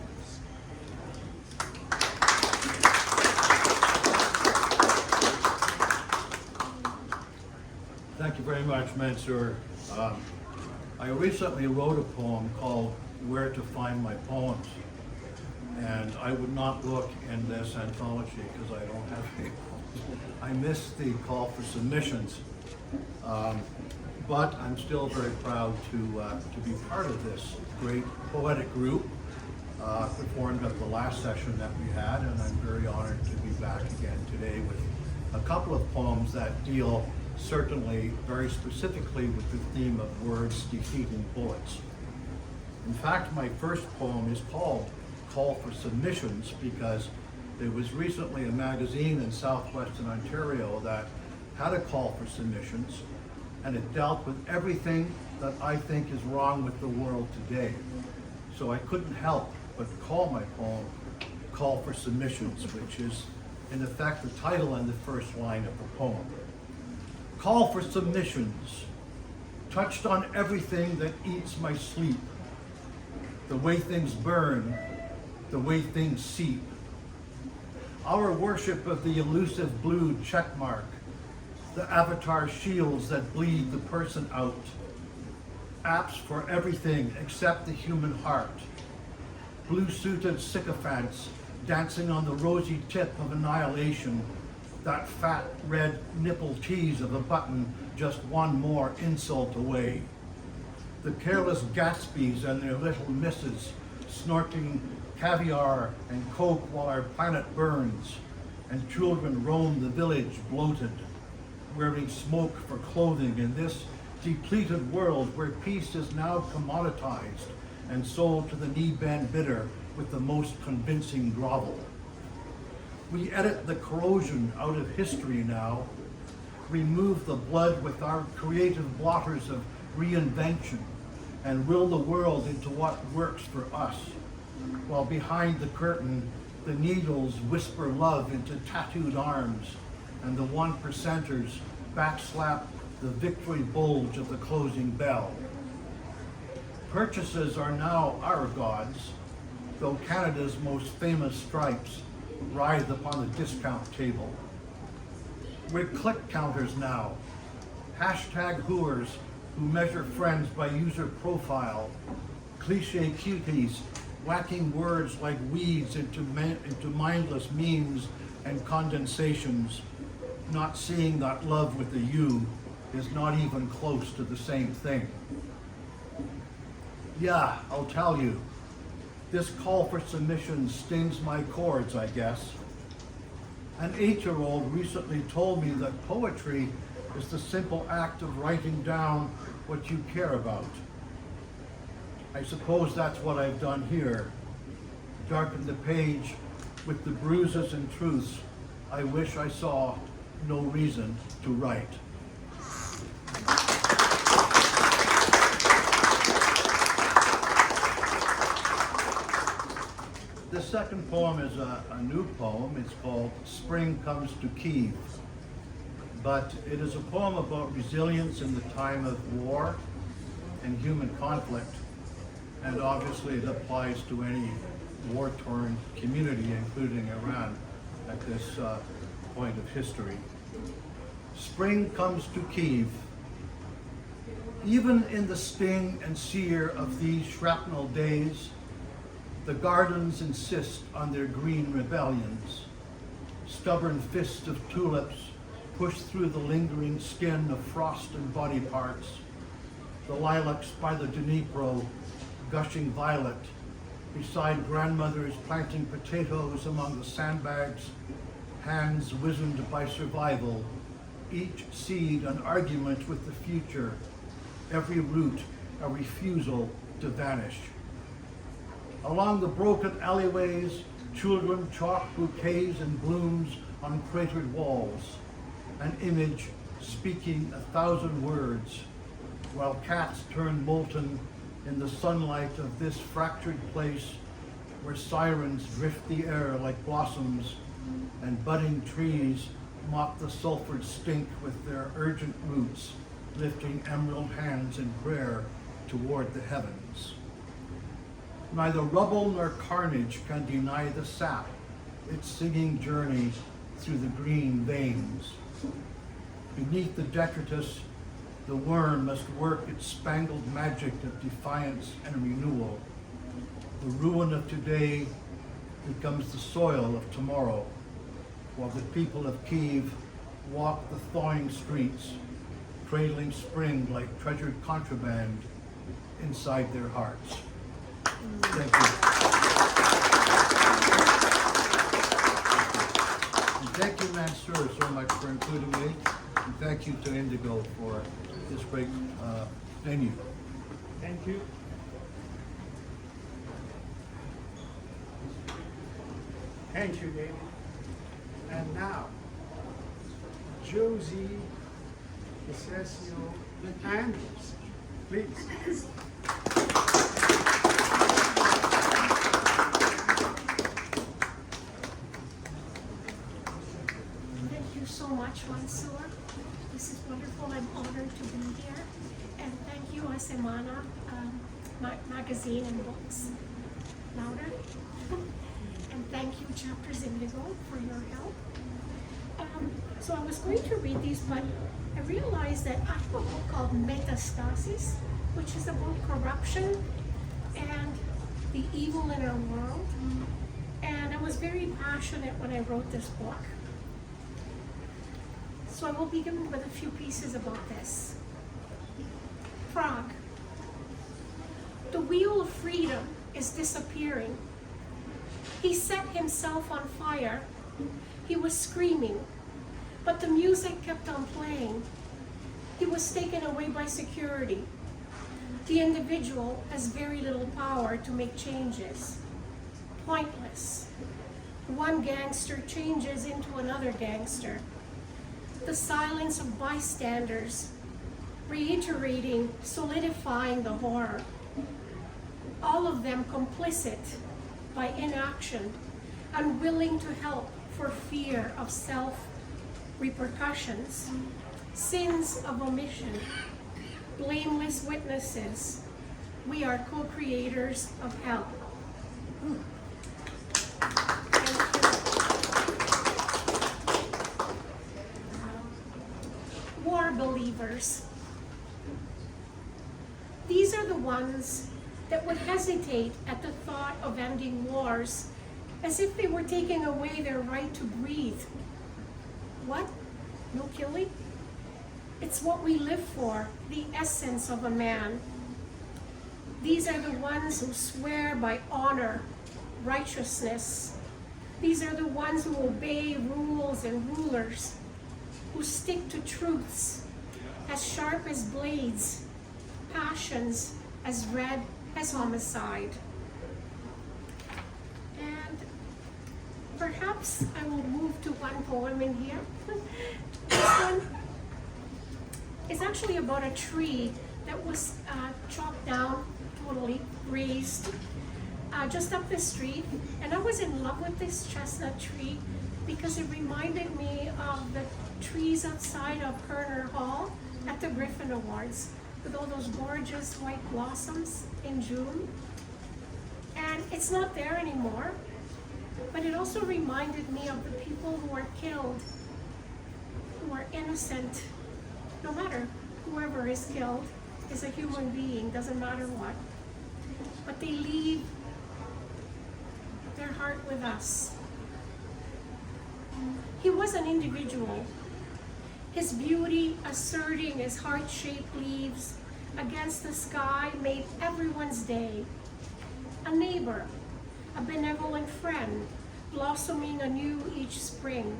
Thank you very much, Mansour. I recently wrote a poem called Where to Find My Poems. And I would not look in this anthology because I don't have any. I missed the call for submissions. But I'm still very proud to be part of this great poetic group performed at the last session that we had, and I'm very honored to be back again today with a couple of poems that deal certainly very specifically with the theme of words defeating bullets. In fact, my first poem is called Call for Submissions because there was recently a magazine in southwestern Ontario that had a call for submissions, and it dealt with everything that I think is wrong with the world today. So I couldn't help but call my poem Call for Submissions, which is in effect the title and the first line of the poem. Call for submissions, touched on everything that eats my sleep, the way things burn, the way things seep. Our worship of the elusive blue checkmark, the avatar shields that bleed the person out, apps for everything except the human heart, blue-suited sycophants dancing on the rosy tip of annihilation, that fat red nipple tease of a button just one more insult away. The careless Gatsbys and their little misses snorting caviar and coke while our planet burns, and children roam the village bloated, wearing smoke for clothing in this depleted world where peace is now commoditized and sold to the knee-bend bidder with the most convincing grovel. We edit the corrosion out of history now, remove the blood with our creative blotters of reinvention, and will the world into what works for us, while behind the curtain, the needles whisper love into tattooed arms, and the 1%ers backslap the victory bulge of the closing bell. Purchases are now our gods, though Canada's most famous stripes writhe upon the discount table. We're click counters now, hashtag hooers who measure friends by user profile, cliche cuties whacking words like weeds into mindless memes and condensations, not seeing that love with a U is not even close to the same thing. Yeah, I'll tell you, this call for submission stings my chords, I guess. An 8-year-old recently told me that poetry is the simple act of writing down what you care about. I suppose that's what I've done here. Darken the page with the bruises and truths I wish I saw no reason to write. This second poem is a new poem. It's called Spring Comes to Kyiv. But it is a poem about resilience in the time of war and human conflict. And obviously it applies to any war-torn community, including Iran, at this point of history. Spring comes to Kyiv. Even in the sting and sear of these shrapnel days, the gardens insist on their green rebellions. Stubborn fists of tulips push through the lingering skin of frost and body parts. The lilacs by the Dnipro, gushing violet, beside grandmothers planting potatoes among the sandbags, hands wizened by survival, each seed an argument with the future, every root a refusal to vanish. Along the broken alleyways, children chalk bouquets and blooms on cratered walls, an image speaking 1,000 words, while cats turn molten in the sunlight of this fractured place where sirens drift the air like blossoms and budding trees mock the sulfured stink with their urgent roots, lifting emerald hands in prayer toward the heavens. Neither rubble nor carnage can deny the sap, its singing journey through the green veins. Beneath the detritus, the worm must work its spangled magic of defiance and renewal. The ruin of today becomes the soil of tomorrow, while the people of Kyiv walk the thawing streets, cradling spring like treasured contraband inside their hearts. Thank you. And thank you, Mansour, so much for including me. And thank you to Indigo for this great venue. Thank you. Thank you, David. And now, Josie, Sciascio, and Anders, please. Thank you so much, Mansour. This is wonderful. I'm honored to be here. And thank you, Asemana Magazine and Books, louder. And thank you, Chapters Indigo, for your help. So I was going to read these, but I realized that I have a book called Metastasis, which is about corruption and the evil in our world. And I was very passionate when I wrote this book. So I will begin with a few pieces about this. Prague. The wheel of freedom is disappearing. He set himself on fire. He was screaming, but the music kept on playing. He was taken away by security. The individual has very little power to make changes. Pointless. One gangster changes into another gangster. The silence of bystanders, reiterating, solidifying the horror. All of them complicit by inaction, unwilling to help for fear of self-repercussions, sins of omission, blameless witnesses. We are co-creators of hell. War believers. These are the ones that would hesitate at the thought of ending wars as if they were taking away their right to breathe. What? No killing? It's what we live for, the essence of a man. These are the ones who swear by honor, righteousness. These are the ones who obey rules and rulers, who stick to truths as sharp as blades, passions as red as homicide. And perhaps I will move to one poem in here. This one is actually about a tree that was chopped down, totally razed. just up the street, and I was in love with this chestnut tree because it reminded me of the trees outside of Kerner Hall at the Griffin Awards with all those gorgeous white blossoms in June. And it's not there anymore, but it also reminded me of the people who were killed, who are innocent. No matter whoever is killed is a human being, doesn't matter what. But they leave their heart with us. He was an individual. His beauty, asserting his heart-shaped leaves against the sky, made everyone's day. A neighbor, a benevolent friend, blossoming anew each spring.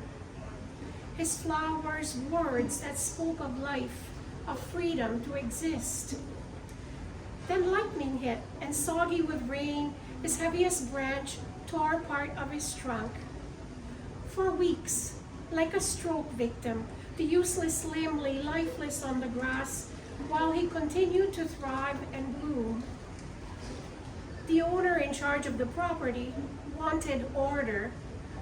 His flowers, words that spoke of life, of freedom to exist. Then lightning hit, and soggy with rain, his heaviest branch tore part of his trunk. For weeks, like a stroke victim, the useless limb lay lifeless on the grass while he continued to thrive and bloom. The owner in charge of the property wanted order,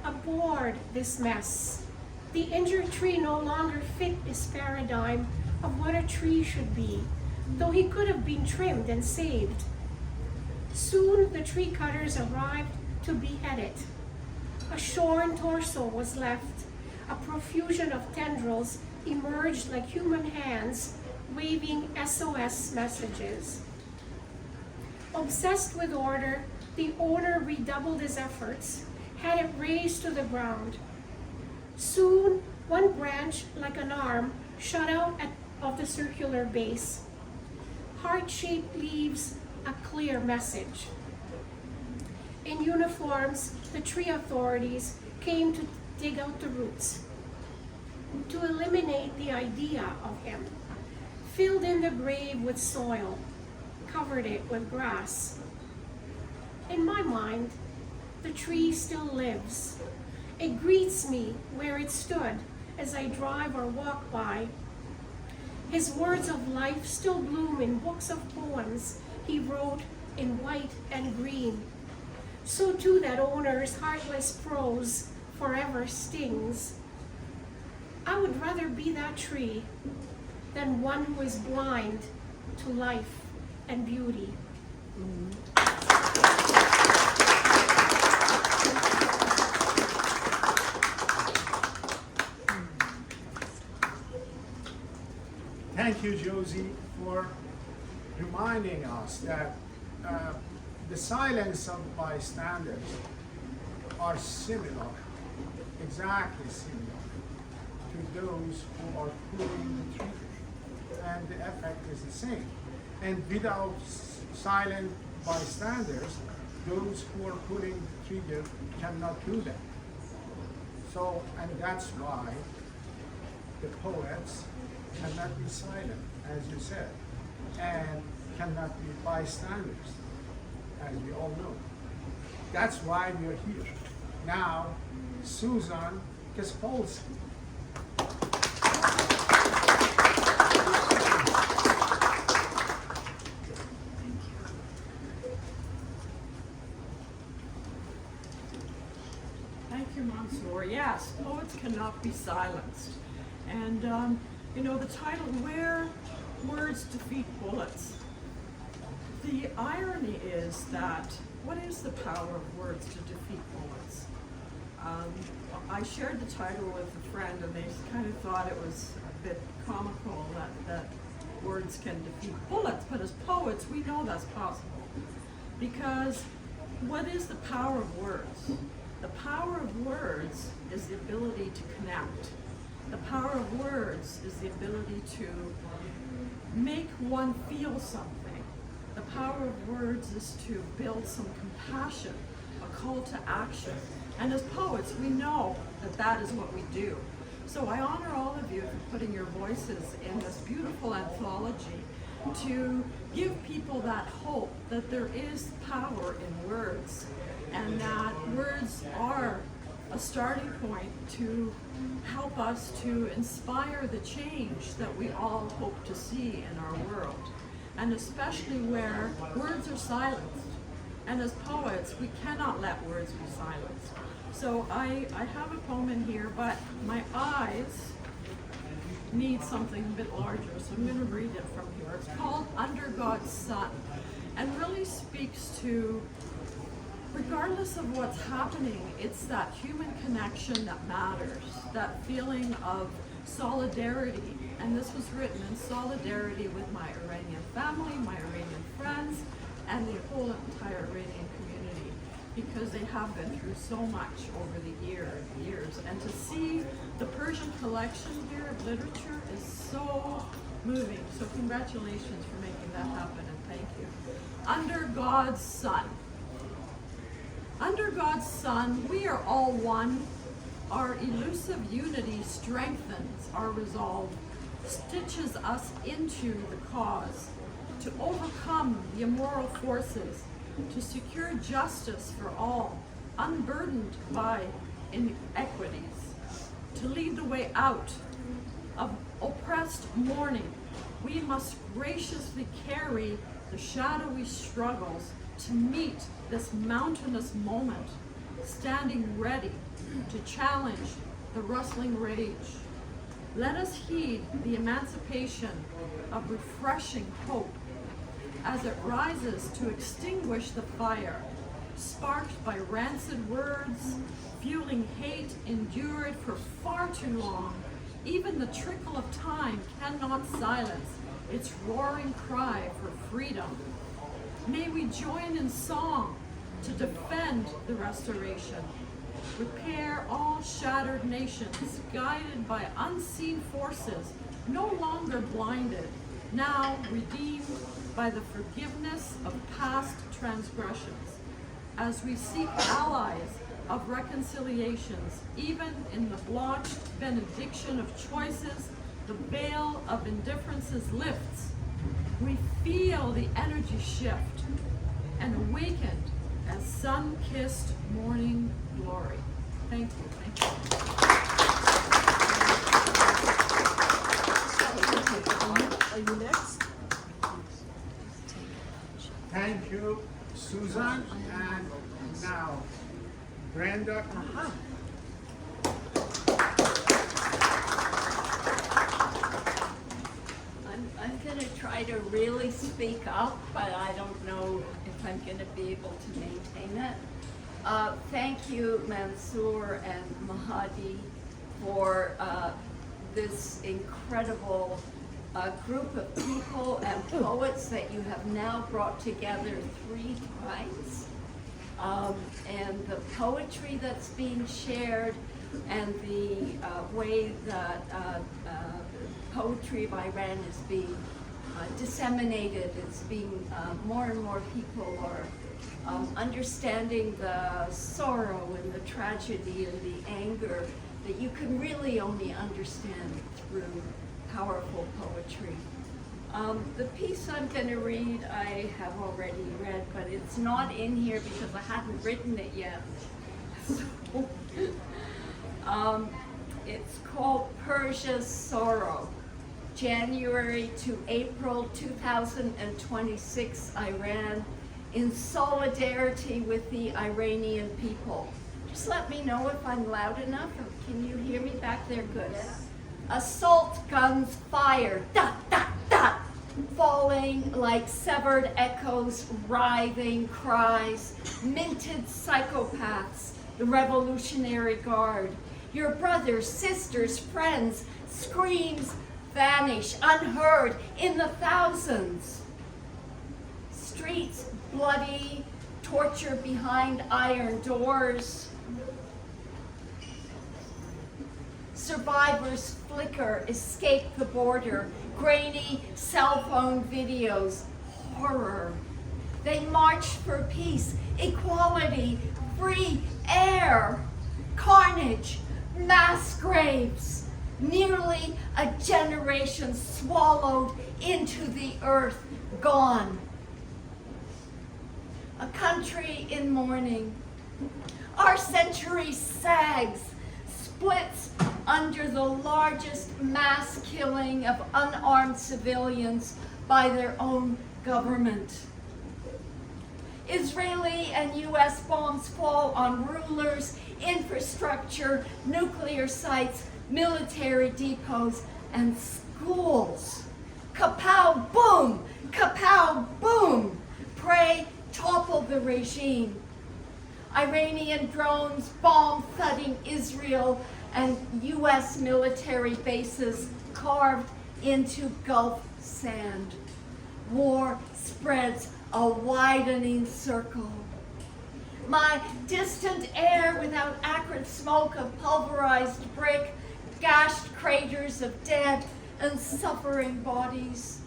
abhorred this mess. The injured tree no longer fit his paradigm of what a tree should be, though he could have been trimmed and saved. Soon the tree cutters arrived to behead it. A shorn torso was left. A profusion of tendrils emerged like human hands waving SOS messages. Obsessed with order, the owner redoubled his efforts, had it razed to the ground. Soon, one branch, like an arm, shot out of the circular base. Heart-shaped leaves, a clear message. In uniforms, the tree authorities came to dig out the roots, to eliminate the idea of him, filled in the grave with soil, covered it with grass. In my mind, the tree still lives. It greets me where it stood as I drive or walk by. His words of life still bloom in books of poems he wrote in white and green. So too that owner's heartless prose forever stings. I would rather be that tree than one who is blind to life and beauty. Thank you, Josie, for reminding us that the silence of bystanders are similar, exactly similar, to those who are pulling the trigger, and the effect is the same. And without silent bystanders, those who are pulling the trigger cannot do that. So, and that's why the poets cannot be silent, as you said, and cannot be bystanders, as we all know. That's why we are here. Now, Susan Ksiezopolski. Thank you, Mansour. Yes, poets cannot be silenced. And you know, the title, Where Words Defeat Bullets. The irony is that, what is the power of words to defeat bullets? I shared the title with a friend, and they kind of thought it was a bit comical that words can defeat bullets, but as poets, we know that's possible. Because what is the power of words? The power of words is the ability to connect. The power of words is the ability to make one feel something. The power of words is to build some compassion, a call to action. And as poets, we know that that is what we do. So I honor all of you for putting your voices in this beautiful anthology to give people that hope that there is power in words, and that words are a starting point to help us to inspire the change that we all hope to see in our world, and especially where words are silenced. And as poets, we cannot let words be silenced. So I have a poem in here, but my eyes need something a bit larger, so I'm going to read it from here. It's called Under God's Sun, and really speaks to, regardless of what's happening, it's that human connection that matters, that feeling of solidarity. And this was written in solidarity with my Iranian family, my Iranian friends, and the whole entire Iranian community, because they have been through so much over the years. And to see the Persian collection here of literature is so moving. So congratulations for making that happen, and thank you. Under God's Sun. Under God's sun, we are all one. Our elusive unity strengthens our resolve, stitches us into the cause, to overcome the immoral forces, to secure justice for all, unburdened by inequities, to lead the way out of oppressed mourning. We must graciously carry the shadowy struggles to meet this mountainous moment, standing ready to challenge the rustling rage. Let us heed the emancipation of refreshing hope as it rises to extinguish the fire, sparked by rancid words, fueling hate endured for far too long. Even the trickle of time cannot silence its roaring cry for freedom. May we join in song to defend the restoration, repair all shattered nations, guided by unseen forces, no longer blinded, now redeemed by the forgiveness of past transgressions, as we seek allies of reconciliations, even in the blotched benediction of choices, the veil of indifferences lifts. We feel the energy shift and awakened as sun-kissed morning glory. Thank you. Thank you. Are you next? Thank you, Susan. And now, Brenda. I'm going to try to really speak up, but I don't know if I'm going to be able to maintain it. Thank you, Mansour and Mahdi, for this incredible group of people and poets that you have now brought together 3 times. And the poetry that's being shared, and the way that poetry of Iran is being disseminated. It's being more and more people are understanding the sorrow and the tragedy and the anger that you can really only understand through powerful poetry. The piece I'm going to read, I have already read, but it's not in here because I hadn't written it yet. So, it's called Persia's Sorrow. January to April 2026, Iran, in solidarity with the Iranian people. Just let me know if I'm loud enough, or can you hear me back there? Good. Assault guns fire, dot, dot, dot, falling like severed echoes, writhing cries, minted psychopaths, the Revolutionary Guard. Your brothers, sisters, friends, screams vanish unheard in the thousands. Streets bloody, torture behind iron doors. Survivors flicker, escape the border, grainy cell phone videos, horror. They march for peace, equality, free air, carnage, mass graves, nearly a generation swallowed into the earth, gone. A country in mourning. Our century sags, splits under the largest mass killing of unarmed civilians by their own government. Israeli and US bombs fall on rulers, infrastructure, nuclear sites, military depots, and schools. Kapow, boom! Kapow, boom! Pray, topple the regime. Iranian drones bomb thudding Israel and US military bases carved into Gulf sand. War spreads a widening circle. My distant air without acrid smoke of pulverized brick, gashed craters of dead and suffering bodies.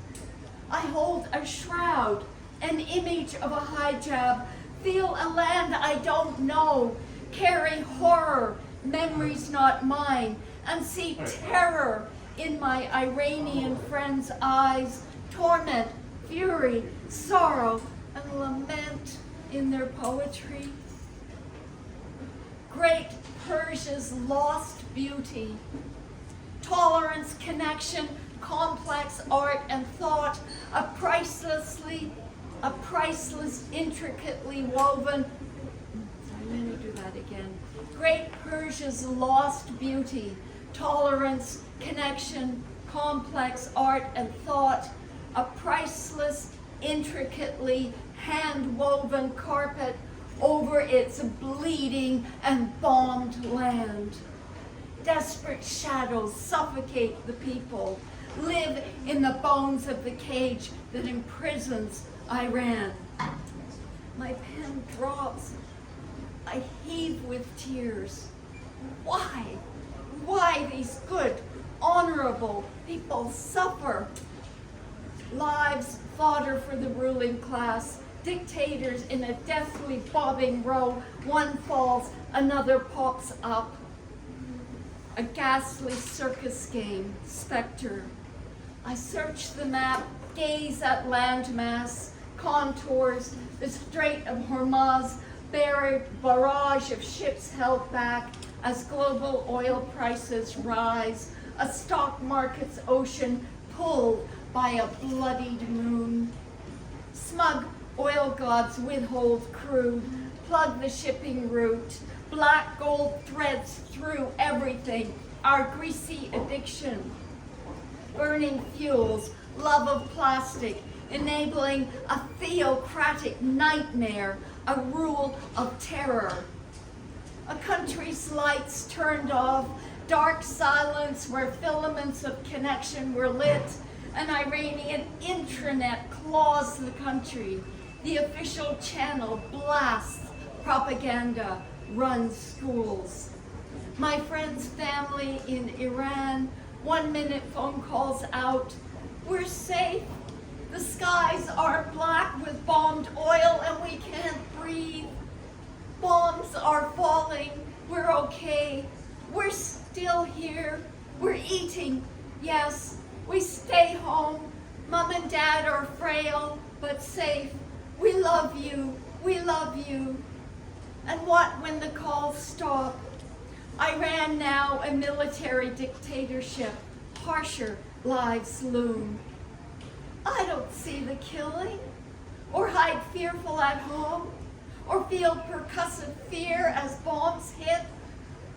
I hold a shroud, an image of a hijab, feel a land I don't know, carry horror, memories not mine, and see terror in my Iranian friends' eyes, torment, fury, sorrow, and lament in their poetry. Great Persia's lost beauty, tolerance, connection, complex art and thought, a priceless, intricately woven, let me do that again. Great Persia's lost beauty, tolerance, connection, complex art and thought, a priceless, intricately hand-woven carpet over its bleeding and bombed land. Desperate shadows suffocate the people, live in the bones of the cage that imprisons Iran. My pen drops. I heave with tears. Why? Why these good, honorable people suffer? Lives fodder for the ruling class, dictators in a deathly bobbing row. One falls, another pops up. A ghastly circus game, specter. I search the map, gaze at landmass, contours, the Strait of Hormuz, barrage of ships held back as global oil prices rise, a stock market's ocean pulled by a bloodied moon. Smug oil gods withhold crude, plug the shipping route, black gold threads through everything, our greasy addiction. Burning fuels, love of plastic, enabling a theocratic nightmare, a rule of terror. A country's lights turned off, dark silence where filaments of connection were lit. An Iranian intranet claws the country. The official channel blasts propaganda, runs schools. My friend's family in Iran, 1 minute phone calls out, we're safe. The skies are black with bombed oil and we can't breathe. Bombs are falling, we're okay. We're still here, we're eating, yes. We stay home, Mom and Dad are frail but safe. We love you, we love you. And what when the calls stop? Iran now a military dictatorship, harsher lives loom. I don't see the killing, or hide fearful at home, or feel percussive fear as bombs hit,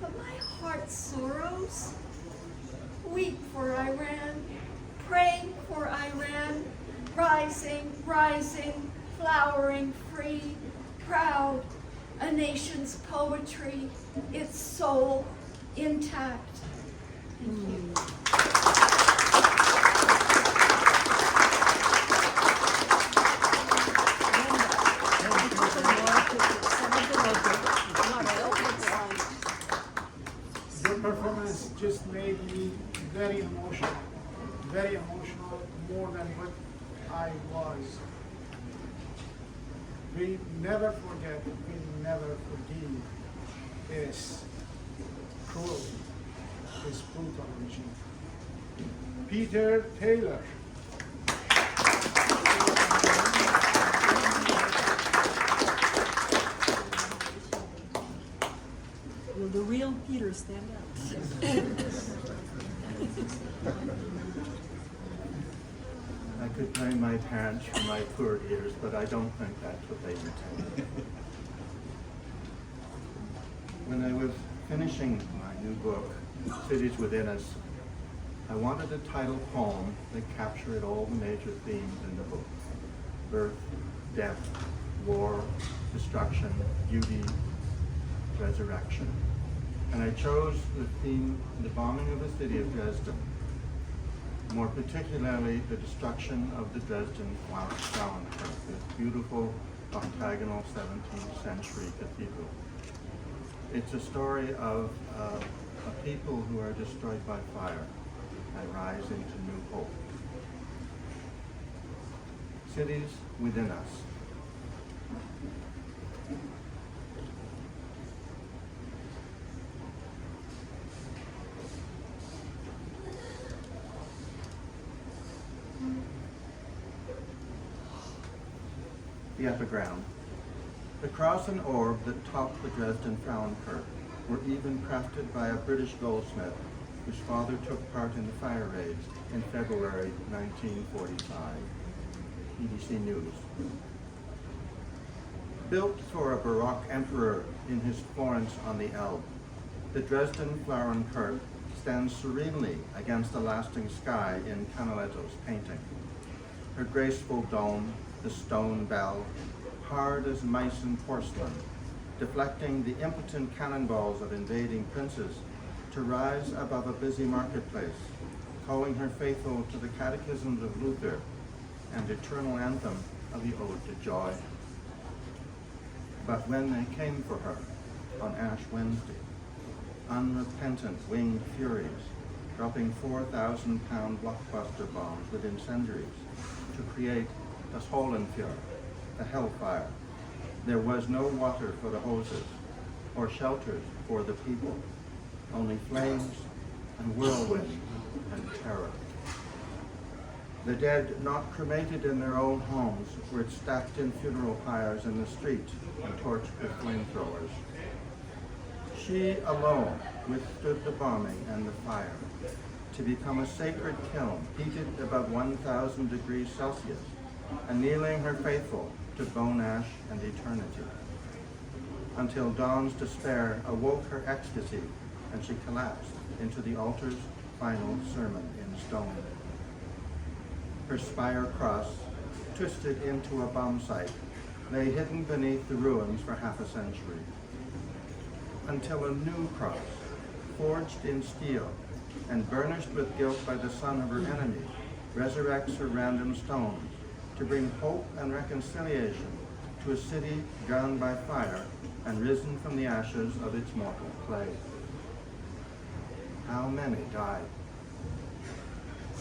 but my heart sorrows. Weep for Iran, pray for Iran, rising, rising, flowering, free, proud, a nation's poetry, its soul intact. Thank you. Your performance just made me very emotional, more than what I was. We never forget, we never forgive this cruel, this brutal regime. Peter Taylor. Will the real Peter stand up? I could blame my parents for my poor ears, but I don't think that's what they intended. When I was finishing my new book, Cities Within Us, I wanted a title poem that captured all the major themes in the book: birth, death, war, destruction, beauty, resurrection. And I chose the theme, the bombing of the city of Dresden, more particularly the destruction of the Dresden Frauenkirche, this beautiful octagonal 17th century cathedral. It's a story of a people who are destroyed by fire and rise into new hope. Cities within us. The epigram. The cross and orb that topped the Dresden Frauenkirche were even crafted by a British goldsmith whose father took part in the fire raids in February 1945. BBC News. Built for a Baroque emperor in his Florence on the Elbe, the Dresden Frauenkirche stands serenely against the lasting sky in Canaletto's painting. Her graceful dome, the stone bell, hard as Meissen porcelain, deflecting the impotent cannonballs of invading princes to rise above a busy marketplace, calling her faithful to the catechisms of Luther and eternal anthem of the Ode to Joy. But when they came for her on Ash Wednesday, unrepentant winged furies, dropping 4,000-pound blockbuster bombs with incendiaries to create the Holenfjord, the hellfire, there was no water for the hoses or shelters for the people, only flames and whirlwind and terror. The dead not cremated in their own homes were stacked in funeral pyres in the street and torched with flamethrowers. She alone withstood the bombing and the fire, to become a sacred kiln heated above 1,000 degrees Celsius, annealing her faithful to bone ash and eternity, until dawn's despair awoke her ecstasy and she collapsed into the altar's final sermon in stone. Her spire cross, twisted into a bomb site, lay hidden beneath the ruins for half a century, until a new cross, forged in steel and burnished with guilt by the son of her enemy, resurrects her random stones to bring hope and reconciliation to a city drowned by fire and risen from the ashes of its mortal clay. How many died?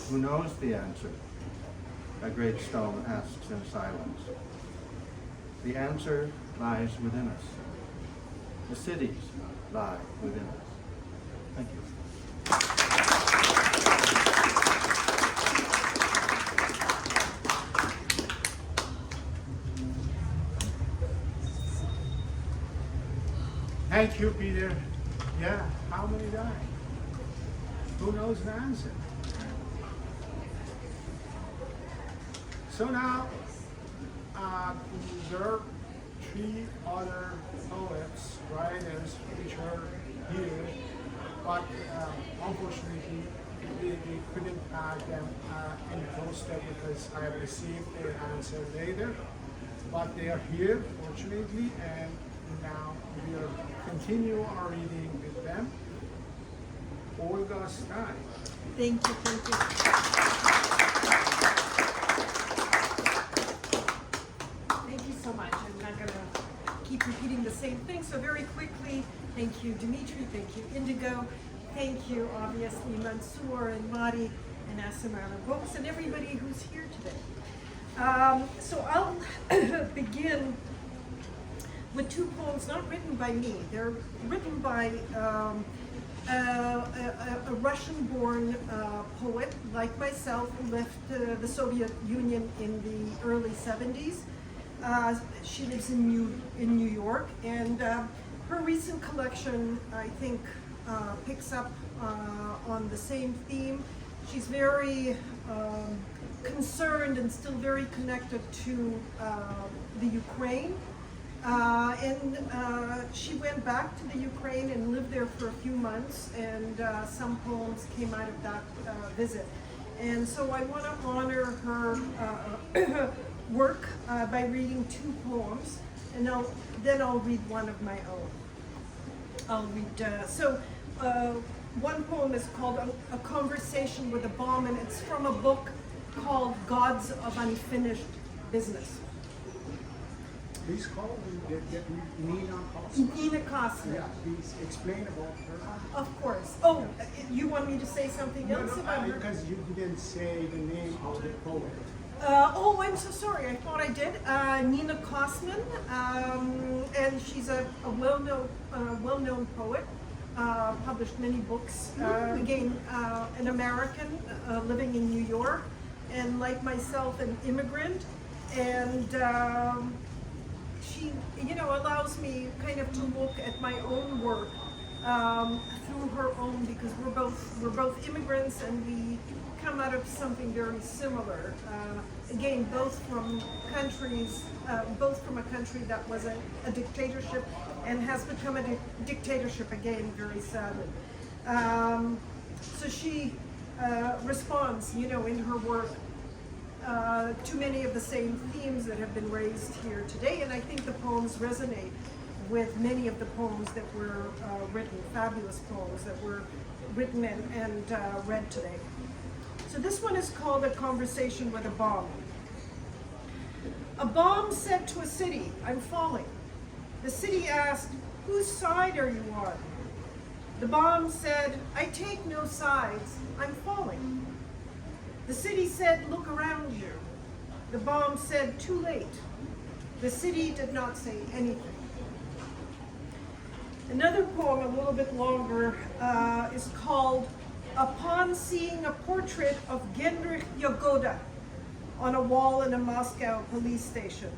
Who knows the answer? A great stone asks in silence. The answer lies within us. The cities lie within us. Thank you. Thank you, Peter. Yeah, how many died? Who knows the answer? So now, there are 3 other poets, writers, which are here, but unfortunately, we couldn't add them in the poster because I have received their answer later. But they are here, fortunately, and now we will continue our reading with them. Olga Stein. Thank you, thank you. Thank you so much. I'm not going to keep repeating the same thing. So very quickly, thank you, Dimitri. Thank you, Indigo. Thank you, obviously, Mansour and Mahdi and Asemana Books and everybody who's here today. So I'll begin with 2 poems not written by me. They're written by a Russian-born poet like myself who left the Soviet Union in the early 70s. She lives in New York, and her recent collection, I think, picks up on the same theme. she's very concerned and still very connected to the Ukraine. And she went back to the Ukraine and lived there for a few months, and some poems came out of that visit. And so I want to honor her work by reading 2 poems, and then I'll read one of my own. I'll read, one poem is called A Conversation with a Bomb, and it's from a book called Gods of Unfinished Business. Please call Nina Cosman. Nina Cosman. Yeah, please explain about her. Of course. Oh, you want me to say something No, else no, about her? because you didn't say the name of the poet. Oh, I'm so sorry. I thought I did. Nina Cosman, and she's a well-known poet. Published many books. Again, an American living in New York, and like myself, an immigrant. And she, allows me kind of to look at my own work through her own, because we're both immigrants, and we come out of something very similar. Again, both from a country that was a dictatorship and has become a dictatorship again, very sadly. So she responds, in her work to many of the same themes that have been raised here today, and I think the poems resonate with many of the poems that were written, fabulous poems that were written and read today. So this one is called A Conversation with a Bomb. A bomb said to a city, "I'm falling." The city asked, "Whose side are you on?" The bomb said, "I take no sides, I'm falling." The city said, "Look around you." The bomb said, "Too late." The city did not say anything. Another poem, a little bit longer, is called Upon Seeing a Portrait of Gendrich Yagoda on a Wall in a Moscow Police Station.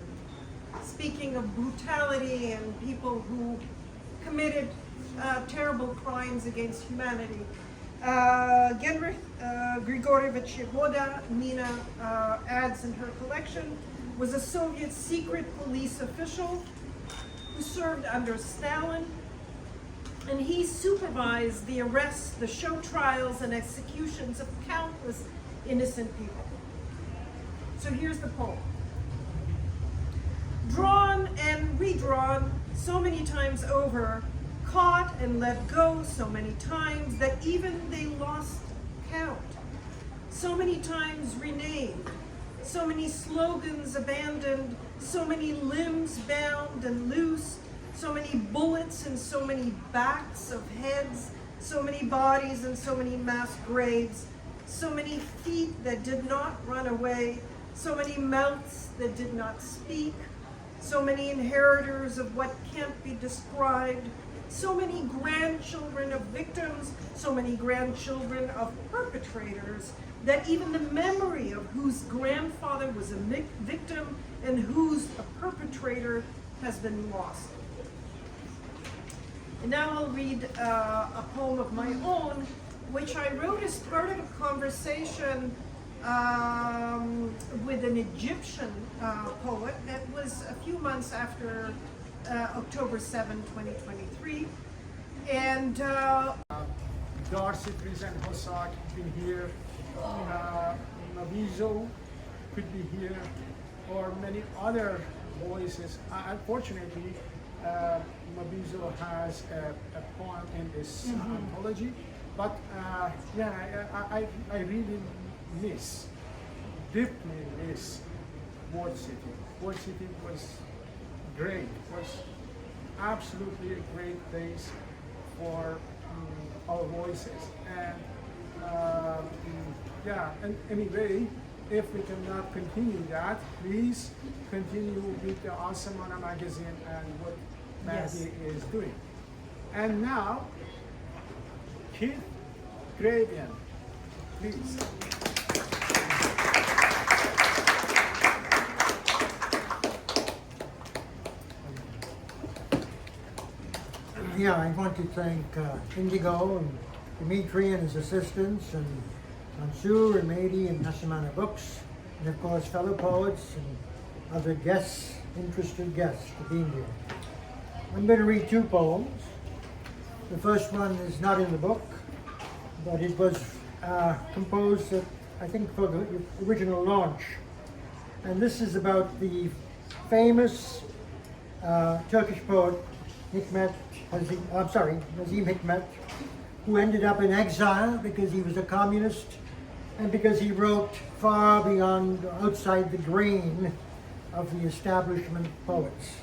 Speaking of brutality and people who committed terrible crimes against humanity. Gendrich Grigorievich Yagoda, Nina adds in her collection, was a Soviet secret police official who served under Stalin, and he supervised the arrests, the show trials, and executions of countless innocent people. So here's the poem. Drawn and redrawn so many times over, caught and let go so many times that even they lost count. So many times renamed, so many slogans abandoned, so many limbs bound and loose, so many bullets and so many backs of heads, so many bodies and so many mass graves, so many feet that did not run away, so many mouths that did not speak, so many inheritors of what can't be described, so many grandchildren of victims, so many grandchildren of perpetrators, that even the memory of whose grandfather was a victim and whose a perpetrator has been lost. And now I'll read a poem of my own, which I wrote as part of a conversation with an Egyptian poet. That was a few months after October 7, 2023. And Darcy Prison Hossack been here. Mabizo could be here, or many other voices. Unfortunately, Mabizo has a poem in this anthology, but I really deeply miss Word City. Word City was great, was absolutely a great place for our voices. And and anyway, if we cannot continue that, please continue with the Asemana magazine and what Mahdi is doing. And now, Garebian, please. Yeah, I want to thank Indigo and Dimitri and his assistants, and Mansour and Mahdi and Asemana Books, and of course fellow poets and other guests, interested guests for being here. I'm going to read two poems. The first one is not in the book, but it was composed, I think, for the original launch. And this is about the famous Turkish poet Nazim Hikmet, who ended up in exile because he was a communist and because he wrote far beyond, outside the grain of the establishment poets.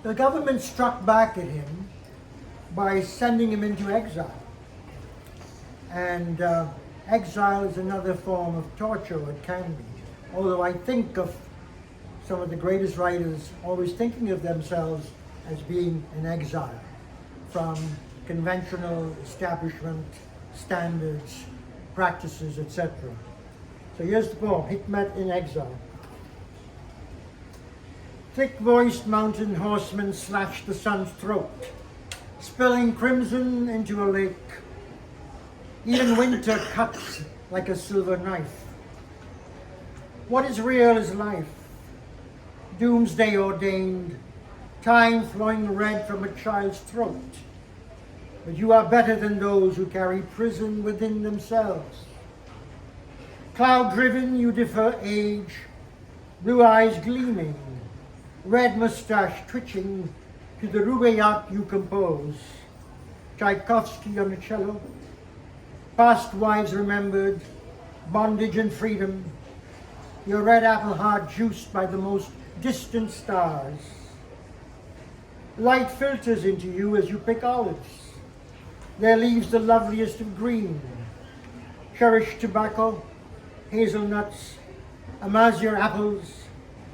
The government struck back at him by sending him into exile. And exile is another form of torture, it can be. Although I think of some of the greatest writers always thinking of themselves as being in exile from conventional establishment standards, practices, etc. So here's the poem, Hikmet in Exile. Thick-voiced mountain horsemen slash the sun's throat, spilling crimson into a lake. Even winter cuts like a silver knife. What is real is life, doomsday ordained, time flowing red from a child's throat. But you are better than those who carry prison within themselves. Cloud-driven, you defer age, blue eyes gleaming, red mustache twitching to the rubaiyat you compose. Tchaikovsky on the cello, past wives remembered, bondage and freedom, your red apple heart juiced by the most distant stars. Light filters into you as you pick olives, their leaves the loveliest of green. Cherished tobacco, hazelnuts, amazir apples,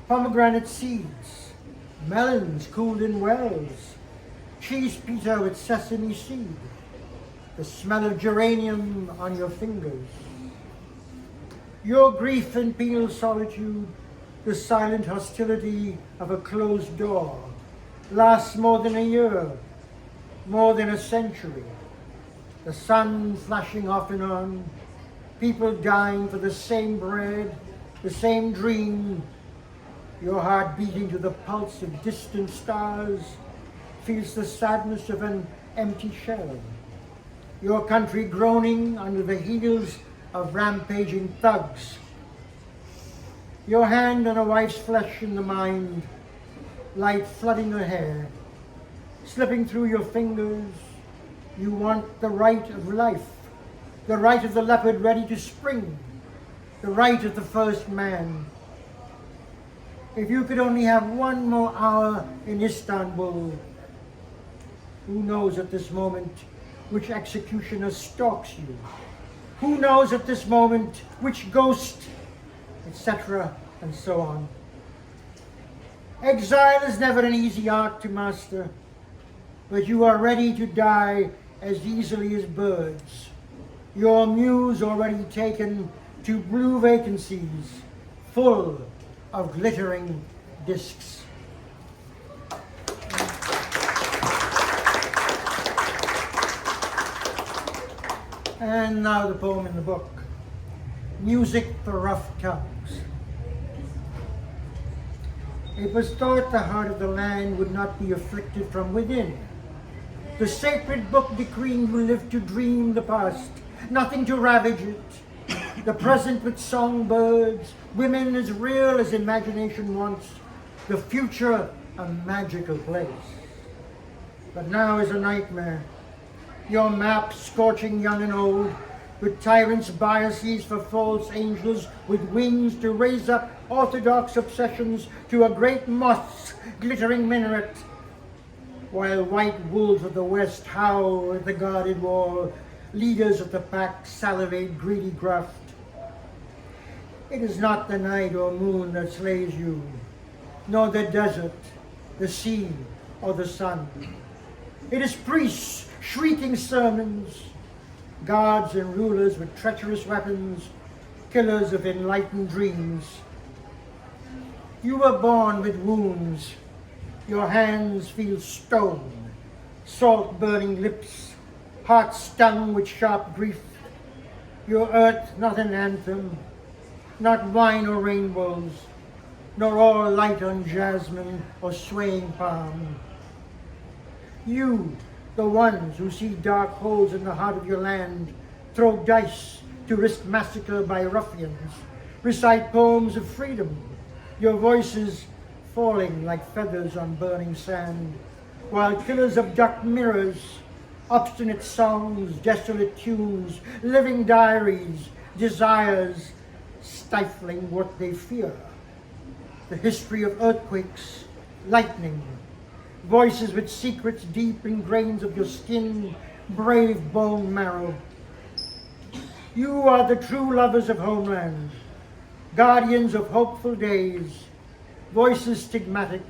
pomegranate seeds, melons cooled in wells, cheese pita with sesame seed, the smell of geranium on your fingers. Your grief and penal solitude, the silent hostility of a closed door, lasts more than a year, more than a century. The sun flashing off and on, people dying for the same bread, the same dream, your heart beating to the pulse of distant stars, feels the sadness of an empty shell. Your country groaning under the heels of rampaging thugs. Your hand on a wife's flesh in the mind, light flooding her hair, slipping through your fingers. You want the right of life, the right of the leopard ready to spring, the right of the first man. If you could only have one more hour in Istanbul, who knows at this moment which executioner stalks you? Who knows at this moment which ghost, etc., and so on. Exile is never an easy art to master, but you are ready to die as easily as birds. Your muse already taken to blue vacancies, full of glittering discs. And now the poem in the book, Music for Rough Tongues. It was thought the heart of the land would not be afflicted from within. The sacred book decreeing you live to dream the past, nothing to ravage it. The present with songbirds, women as real as imagination wants, the future a magical place. But now is a nightmare. Your map scorching young and old, with tyrants' biases for false angels with wings to raise up orthodox obsessions to a great moth's glittering minaret, while white wolves of the west howl at the guarded wall, leaders of the pack salivate greedy graft. It is not the night or moon that slays you, nor the desert, the sea, or the sun. It is priests shrieking sermons, guards and rulers with treacherous weapons, killers of enlightened dreams. You were born with wounds, your hands feel stone, salt-burning lips, heart stung with sharp grief. Your earth not an anthem, not wine or rainbows, nor all light on jasmine or swaying palm. You, the ones who see dark holes in the heart of your land, throw dice to risk massacre by ruffians, recite poems of freedom, your voices falling like feathers on burning sand, while killers abduct mirrors, obstinate songs, desolate tunes, living diaries, desires, stifling what they fear. The history of earthquakes, lightning, voices with secrets deep in grains of your skin, brave bone marrow. You are the true lovers of homeland, guardians of hopeful days, voices stigmatic,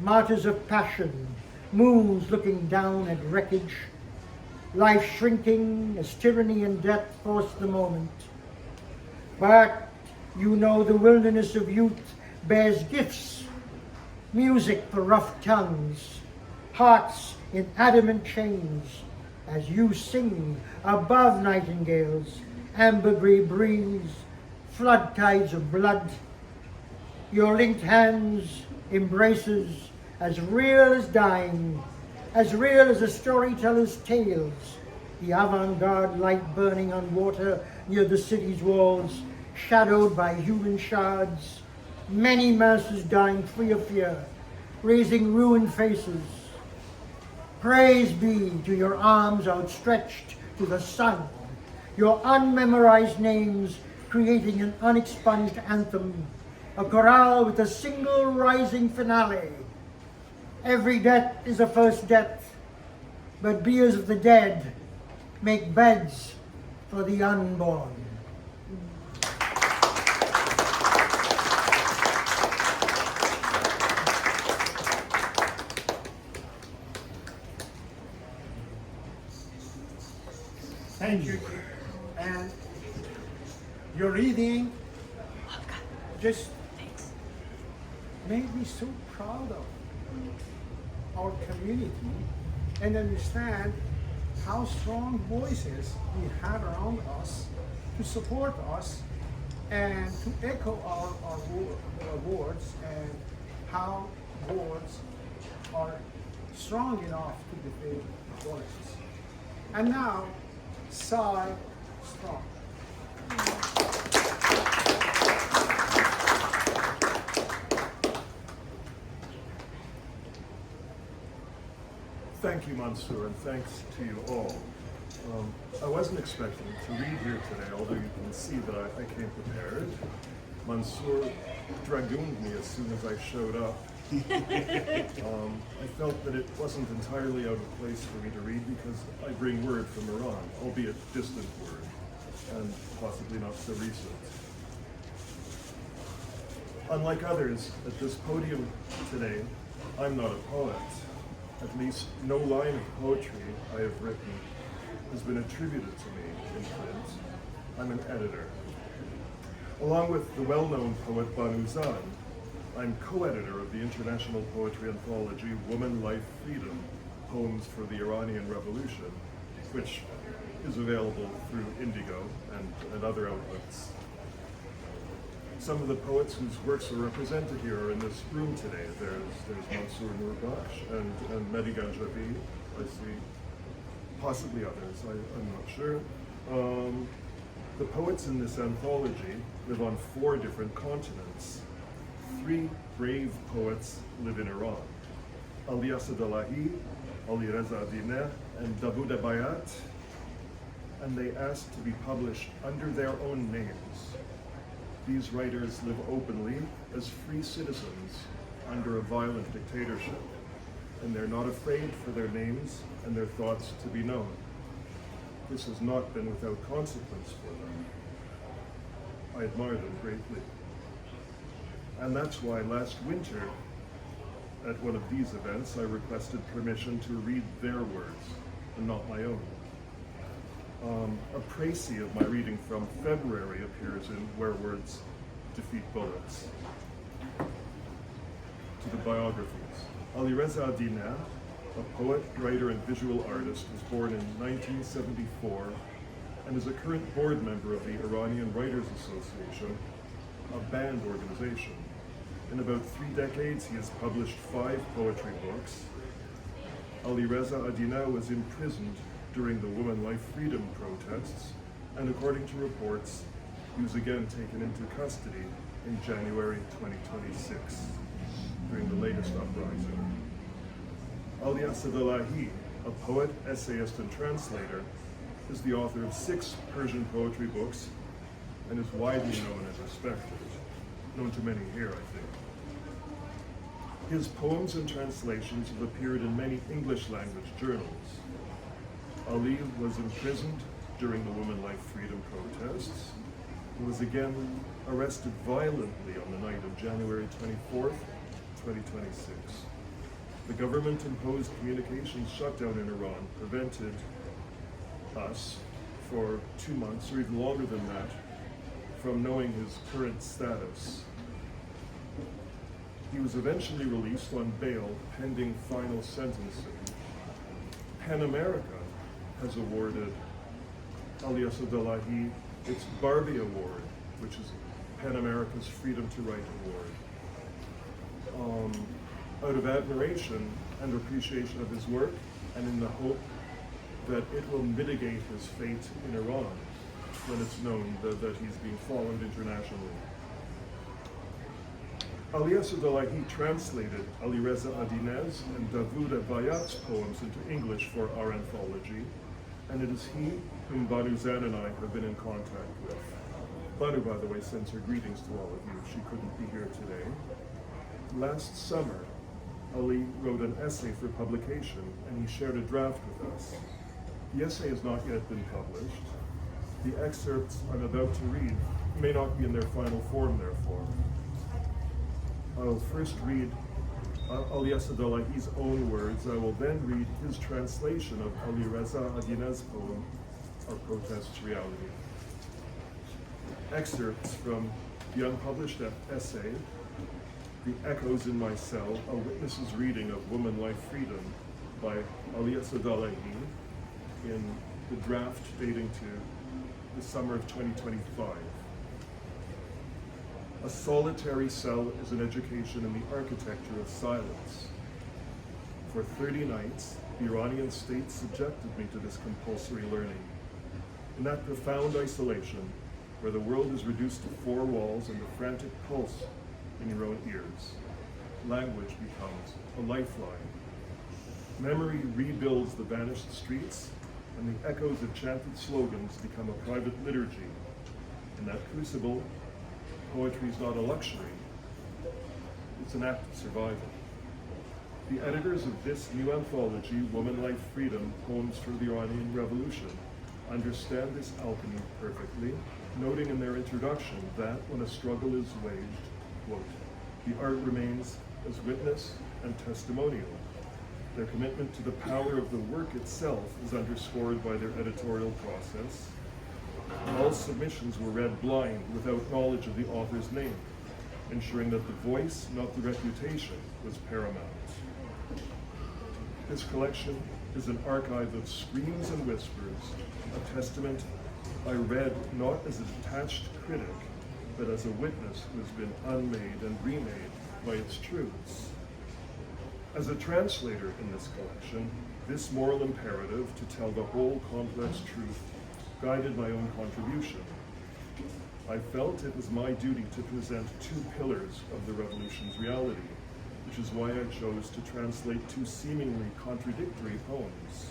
martyrs of passion, moons looking down at wreckage, life shrinking as tyranny and death force the moment. But you know the wilderness of youth bears gifts, music for rough tongues, hearts in adamant chains, as you sing above nightingales, ambergris breeze, flood tides of blood. Your linked hands, embraces, as real as dying, as real as a storyteller's tales, the avant-garde light burning on water near the city's walls, shadowed by human shards, many masses dying free of fear, raising ruined faces. Praise be to your arms outstretched to the sun, your unmemorized names creating an unexpunged anthem, a chorale with a single rising finale. Every death is a first death, but biers of the dead make beds for the unborn. Thank you. And your reading just made me so proud of our community and understand how strong voices we have around us to support us and to echo our words, and how words are strong enough to defeat voices. And now, Sciascio. Thank you, Mansour, and thanks to you all. I wasn't expecting to read here today, although you can see that I came prepared. Mansour dragooned me as soon as I showed up. I felt that it wasn't entirely out of place for me to read because I bring word from Iran, albeit distant word, and possibly not so recent. Unlike others at this podium today, I'm not a poet. At least no line of poetry I have written has been attributed to me in print. I'm an editor. Along with the well-known poet Banu Zan, I'm co-editor of the international poetry anthology Woman, Life, Freedom, Poems for the Iranian Revolution, which is available through Indigo and other outlets. Some of the poets whose works are represented here are in this room today. There's Mansour Noorbakhsh and Mahdi Ganjavi, I see. Possibly others, I'm not sure. The poets in this anthology live on 4 different continents. 3 brave poets live in Iran. Ali Asadolahi, Ali Reza Dineh, and Davuda Bayat, and they asked to be published under their own names. These writers live openly as free citizens under a violent dictatorship, and they're not afraid for their names and their thoughts to be known. This has not been without consequence for them. I admire them greatly. And that's why last winter, at one of these events, I requested permission to read their words and not my own. A précis of my reading from February appears in Where Words Defeat Bullets. To the biographies. Ali Reza Dineh a poet, writer, and visual artist, was born in 1974 and is a current board member of the Iranian Writers Association, a banned organization. In about 3 decades, he has published 5 poetry books. Alireza Adina was imprisoned during the Woman Life Freedom protests, and according to reports, he was again taken into custody in January 2026 during the latest uprising. Ali Asadolahi, a poet, essayist, and translator, is the author of 6 Persian poetry books and is widely known and respected, known to many here, I think. His poems and translations have appeared in many English language journals. Ali was imprisoned during the Woman Life Freedom protests and was again arrested violently on the night of January 24th, 2026. The government-imposed communications shutdown in Iran prevented us for 2 months, or even longer than that, from knowing his current status. He was eventually released on bail pending final sentencing. PEN America has awarded Ali Asadolahi its Barbie Award, which is PEN America's Freedom to Write Award, out of admiration and appreciation of his work, and in the hope that it will mitigate his fate in Iran when it's known that he's being followed internationally. Ali Asadolahi translated Alireza Adinez and Davouda Bayat's poems into English for our anthology, and it is he whom Banu Zan and I have been in contact with. Banu, by the way, sends her greetings to all of you. She couldn't be here today. Last summer, Ali wrote an essay for publication, and he shared a draft with us. The essay has not yet been published. The excerpts I'm about to read may not be in their final form, therefore. I'll first read Ali Asadolahi's own words. I will then read his translation of Alireza Adinez's poem, Our Protest's Reality. Excerpts from the unpublished essay, The Echoes in My Cell, a witness's reading of Woman Life Freedom by Ali Asadolahi in the draft dating to the summer of 2025. A solitary cell is an education in the architecture of silence. For 30 nights, the Iranian state subjected me to this compulsory learning. In that profound isolation, where the world is reduced to 4 walls and the frantic pulse in your own ears, language becomes a lifeline. Memory rebuilds the vanished streets, and the echoes of chanted slogans become a private liturgy. In that crucible, poetry is not a luxury, it's an act of survival. The editors of this new anthology, Woman Life Freedom, Poems for the Iranian Revolution, understand this alchemy perfectly, noting in their introduction that when a struggle is waged, quote, the art remains as witness and testimonial. Their commitment to the power of the work itself is underscored by their editorial process. All submissions were read blind without knowledge of the author's name, ensuring that the voice, not the reputation, was paramount. This collection is an archive of screams and whispers, a testament I read not as a detached critic, but as a witness who has been unmade and remade by its truths. As a translator in this collection, this moral imperative to tell the whole complex truth guided my own contribution. I felt it was my duty to present 2 pillars of the revolution's reality, which is why I chose to translate 2 seemingly contradictory poems.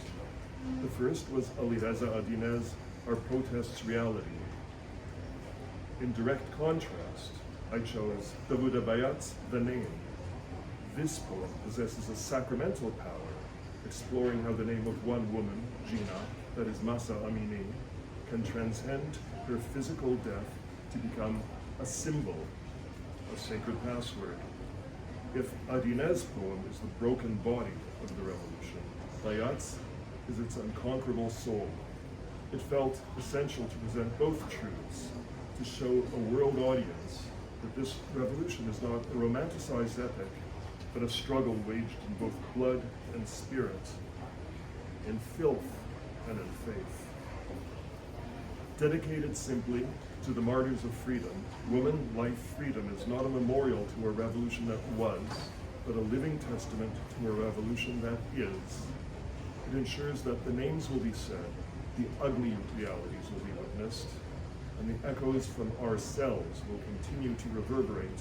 The first was Alireza Adinez's Our Protest's Reality. In direct contrast, I chose Davouda Bayat's The Name. This poem possesses a sacramental power, exploring how the name of one woman, Gina, that is Masa Amini, can transcend her physical death to become a symbol, a sacred password. If Adinez's poem is the broken body of the revolution, Bayat's is its unconquerable soul. It felt essential to present both truths, to show a world audience that this revolution is not a romanticized epic, but a struggle waged in both blood and spirit, in filth and in faith. Dedicated simply to the martyrs of freedom, Woman, Life, Freedom is not a memorial to a revolution that was, but a living testament to a revolution that is. It ensures that the names will be said, the ugly realities will be witnessed, and the echoes from ourselves will continue to reverberate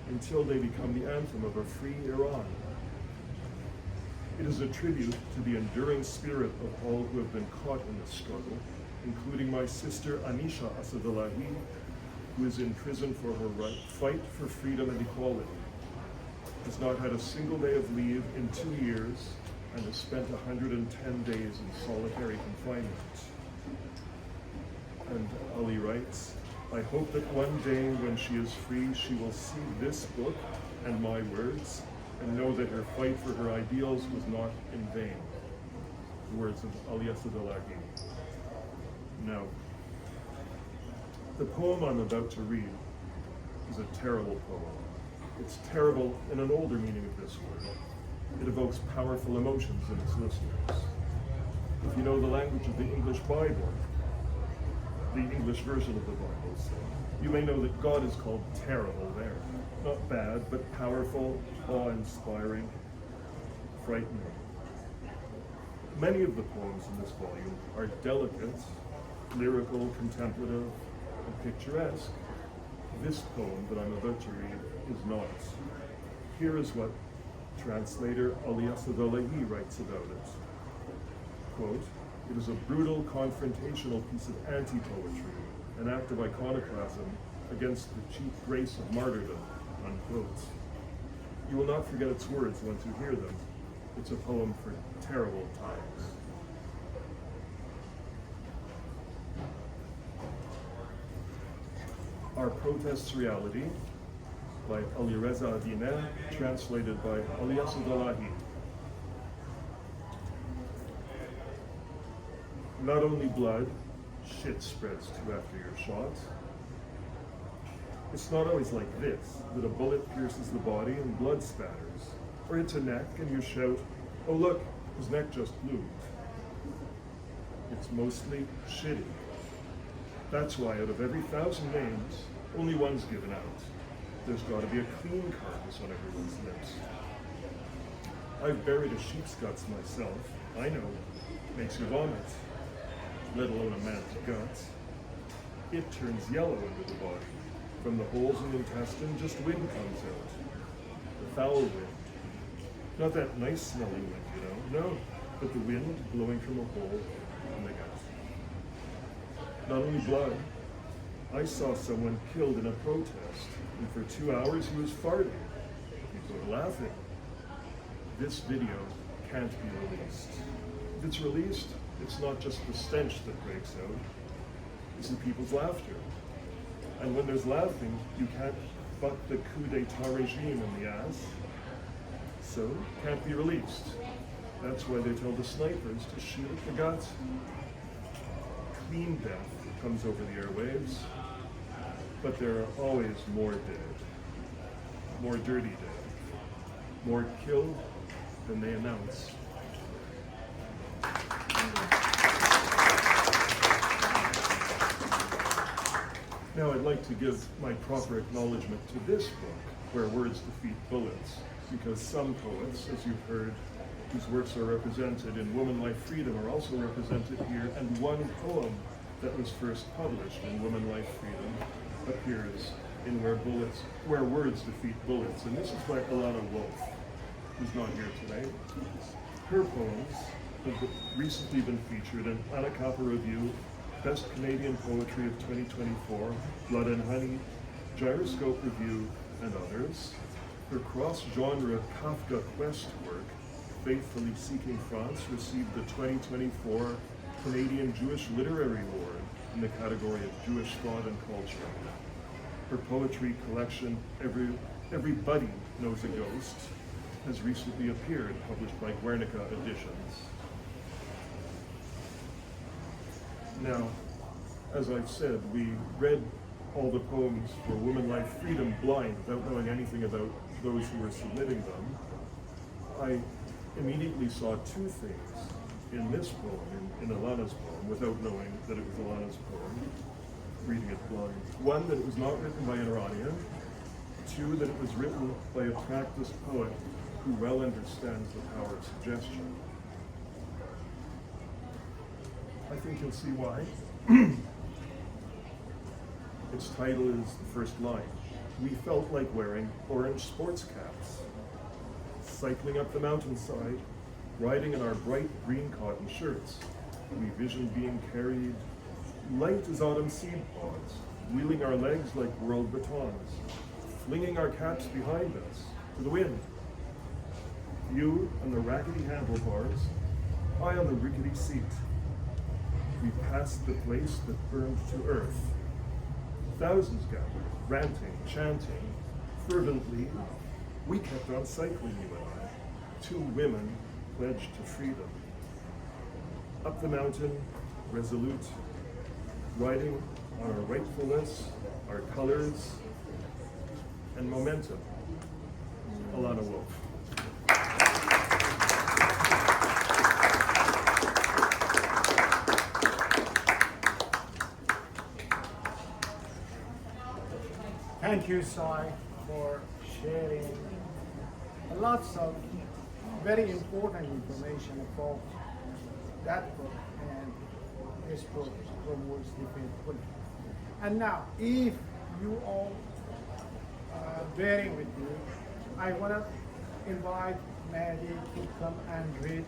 until they become the anthem of a free Iran. It is a tribute to the enduring spirit of all who have been caught in this struggle, including my sister Anisha Asadolahi, who is in prison for her fight for freedom and equality, has not had a single day of leave in 2 years, and has spent 110 days in solitary confinement. And Ali writes, I hope that one day when she is free, she will see this book and my words, and know that her fight for her ideals was not in vain. The words of Ali Asadolahi. Now, the poem I'm about to read is a terrible poem. It's terrible in an older meaning of this word. It evokes powerful emotions in its listeners. If you know the language of the English Bible, the English version of the Bible, you may know that God is called terrible there. Not bad, but powerful, awe-inspiring, frightening. Many of the poems in this volume are delicate, lyrical, contemplative, and picturesque. This poem that I'm about to read is not. Here is what translator Ali Asadolahi writes about it. Quote, it is a brutal, confrontational piece of anti-poetry, an act of iconoclasm against the cheap grace of martyrdom, unquote. You will not forget its words once you hear them. It's a poem for terrible times. Our Protest's Reality by Ali Reza Adineh, translated by Ali Asadolahi. Not only blood, shit spreads too after you're shot. It's not always like this, that a bullet pierces the body and blood spatters, or hits a neck and you shout, oh look, his neck just blew. It's mostly shitty. That's why out of every 1,000 names, only one's given out. There's got to be a clean carcass on everyone's lips. I've buried a sheep's guts myself. I know, makes you vomit, let alone a man's guts. It turns yellow under the body. From the holes in the intestine, just wind comes out. The foul wind. Not that nice smelling wind, you know. No, but the wind blowing from a hole in the gut. Not only blood. I saw someone killed in a protest, and for 2 hours he was farting. People were laughing. This video can't be released. If it's released, it's not just the stench that breaks out, it's the people's laughter. And when there's laughing, you can't butt the coup d'etat regime in the ass, so it can't be released. That's why they tell the snipers to shoot at the guts. Clean death comes over the airwaves, but there are always more dead, more dirty dead, more killed than they announce. Now I'd like to give my proper acknowledgement to this book, Where Words Defeat Bullets, because some poets, as you've heard, whose works are represented in Woman, Life, Freedom are also represented here, and one poem that was first published in Woman, Life, Freedom appears in Where Words Defeat Bullets, and this is by Ilana Wolf, who's not here today. Her poems have recently been featured in Anna Kappa Review, Best Canadian Poetry of 2024, Blood and Honey, Gyroscope Review, and others. Her cross-genre Kafka Quest work, Faithfully Seeking France, received the 2024 Canadian Jewish Literary Award in the category of Jewish Thought and Culture. Her poetry collection, Everybody Knows a Ghost, has recently appeared, published by Guernica Editions. Now, as I've said, we read all the poems for Woman, Life, Freedom blind, without knowing anything about those who were submitting them. I immediately saw two things in this poem, in Alana's poem, without knowing that it was Alana's poem, reading it blind. One, that it was not written by an Iranian. Two, that it was written by a practiced poet who well understands the power of suggestion. I think you'll see why. Its title is the first line. We felt like wearing orange sports caps, cycling up the mountainside, riding in our bright green cotton shirts. We visioned being carried light as autumn seed pods, wheeling our legs like whirled batons, flinging our caps behind us to the wind. You on the raggedy handlebars, I on the rickety seat. We passed the place that burned to earth. Thousands gathered, ranting, chanting, fervently. We kept on cycling, you and I, two women pledged to freedom. Up the mountain, resolute, riding on our rightfulness, our colors, and momentum. Alana Wolf. Thank you, Sai, for sharing lots of very important information about that book and this book, From Words Defeat Bullet. And now, if you all are bearing with me, I want to invite Mahdi to come and read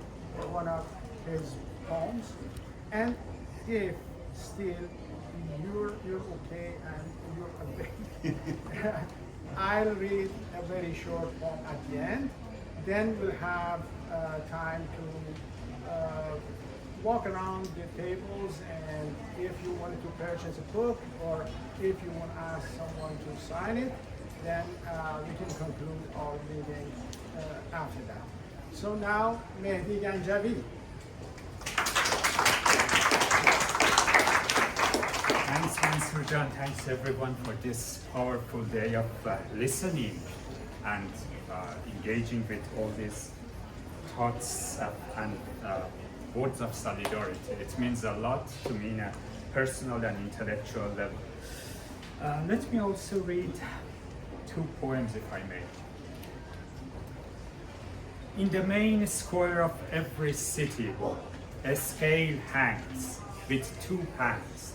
one of his poems. And if still you're okay and you're awake, I'll read a very short poem at the end. Then we'll have time to walk around the tables, and if you wanted to purchase a book or if you want to ask someone to sign it, then we can conclude our meeting after that. So now, Mahdi Ganjavi. Thanks, Mansour John. Thanks everyone for this powerful day of listening and engaging with all these thoughts and words of solidarity. It means a lot to me in a personal and intellectual level. Let me also read two poems, if I may. In the main square of every city, a scale hangs with two hands.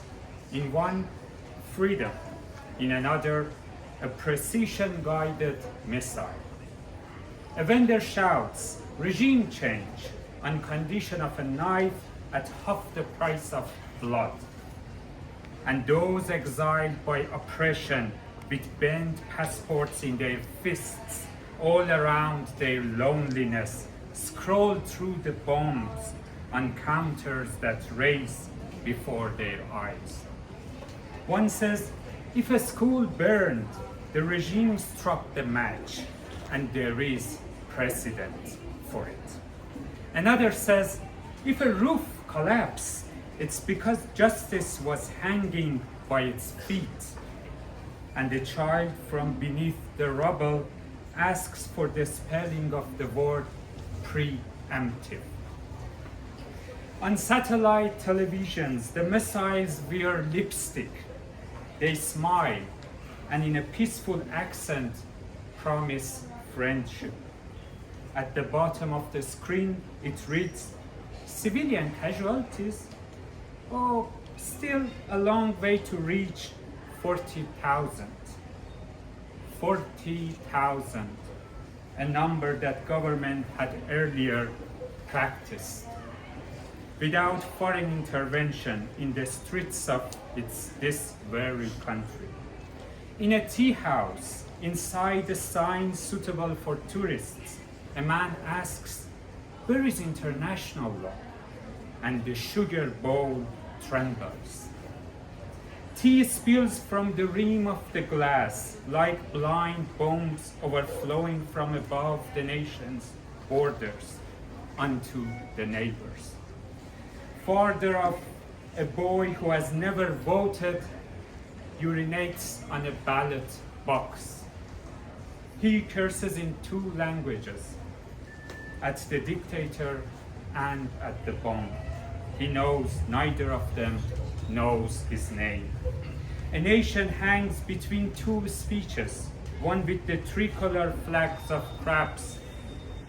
In one, freedom. In another, a precision-guided missile. A vendor shouts, regime change, on condition of a knife at half the price of blood. And those exiled by oppression with bent passports in their fists, all around their loneliness, scroll through the bombs on counters that race before their eyes. One says, if a school burned, the regime struck the match, and there is precedent for it. Another says, if a roof collapsed, it's because justice was hanging by its feet, and the child from beneath the rubble asks for the spelling of the word preemptive. On satellite televisions, the missiles wear lipstick. They smile, and in a peaceful accent, promise friendship. At the bottom of the screen, it reads, civilian casualties? Oh, still a long way to reach 40,000. 40,000, a number that government had earlier practiced. Without foreign intervention in the streets of this very country. In a tea house, inside a sign suitable for tourists, a man asks, where is international law? And the sugar bowl trembles. Tea spills from the rim of the glass like blind bombs overflowing from above the nation's borders onto the neighbors. Farther off, a boy who has never voted urinates on a ballot box. He curses in two languages. at the dictator and at the bomb. He knows neither of them knows his name. A nation hangs between two speeches, one with the tricolor flags of crabs,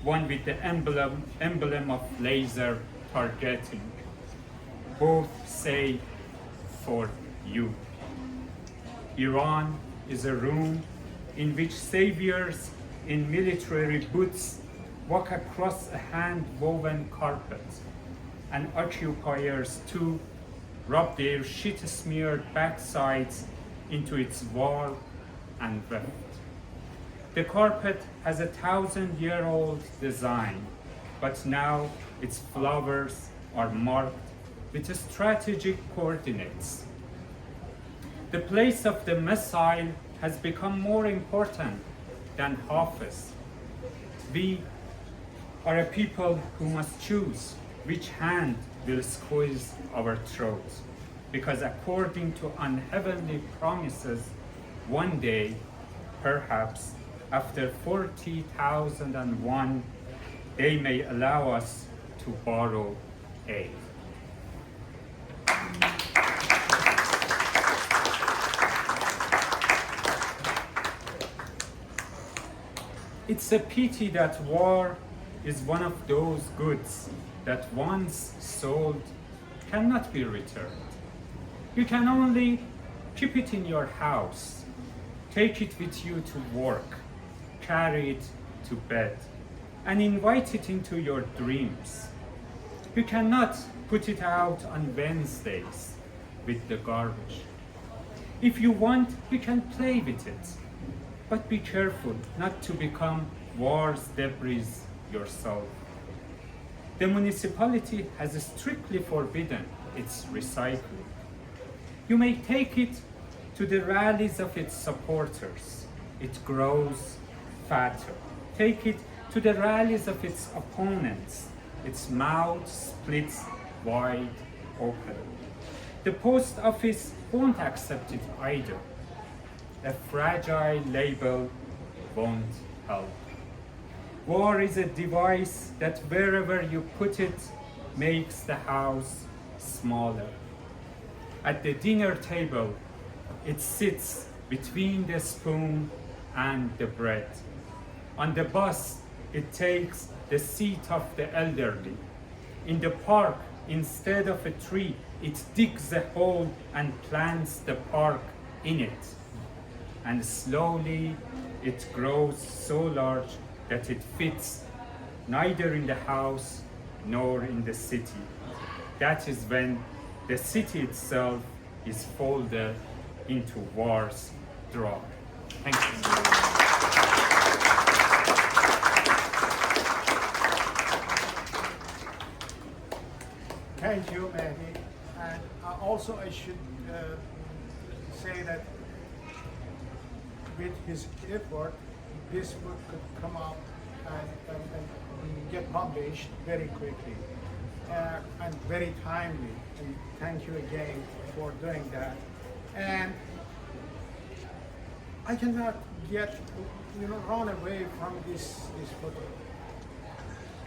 one with the emblem of laser targeting. Both say, for you. Iran is a room in which saviors in military boots walk across a hand-woven carpet, and occupiers too rub their shit-smeared backsides into its wall and weft. The carpet has a 1,000-year-old design, but now its flowers are marked with strategic coordinates. The place of the missile has become more important than Hafiz. We are a people who must choose which hand will squeeze our throats, because according to unheavenly promises, one day, perhaps after 40,001, they may allow us to borrow aid. It's a pity that war is one of those goods that once sold cannot be returned. You can only keep it in your house, take it with you to work, carry it to bed, and invite it into your dreams. You cannot put it out on Wednesdays with the garbage. If you want, you can play with it, but be careful not to become war's debris yourself. The municipality has strictly forbidden its recycling. You may take it to the rallies of its supporters. It grows fatter. Take it to the rallies of its opponents. Its mouth splits wide open. The post office won't accept it either. A fragile label won't help. War is a device that wherever you put it makes the house smaller. At the dinner table, it sits between the spoon and the bread. On the bus, it takes the seat of the elderly. In the park, instead of a tree, it digs a hole and plants the park in it. And slowly, it grows so large that it fits neither in the house nor in the city. That is when the city itself is folded into war's drawer. Thank you. Thank you, Mahdi. And also I should say that with his effort, this book could come out and get published very quickly and very timely. And thank you again for doing that. And I cannot run away from this photo.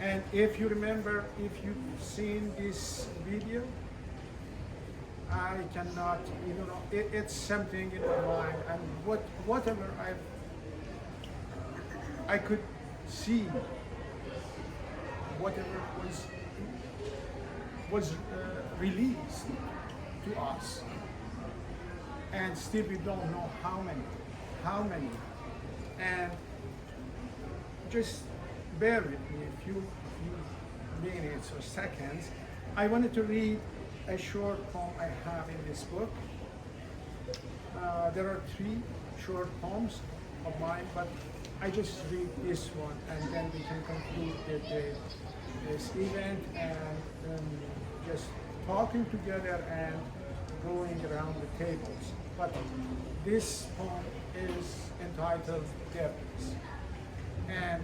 And if you remember, if you've seen this video, I cannot, it's something in my mind, and whatever I could see, whatever was released to us, and still we don't know how many, and just bear with me a few minutes or seconds. I wanted to read a short poem I have in this book. There are 3 short poems of mine, but I just read this one, and then we can conclude this event and just talking together and going around the tables. But this poem is entitled Depths, and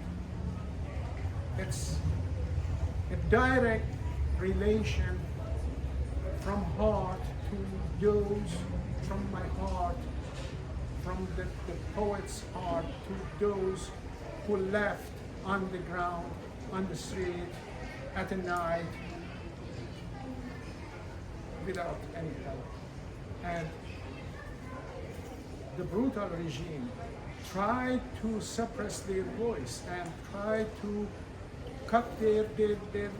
it's a direct relation from heart to those, from my heart, from the poet's heart to those who left on the ground on the street at night without any help. And the brutal regime tried to suppress their voice and tried to cut their videos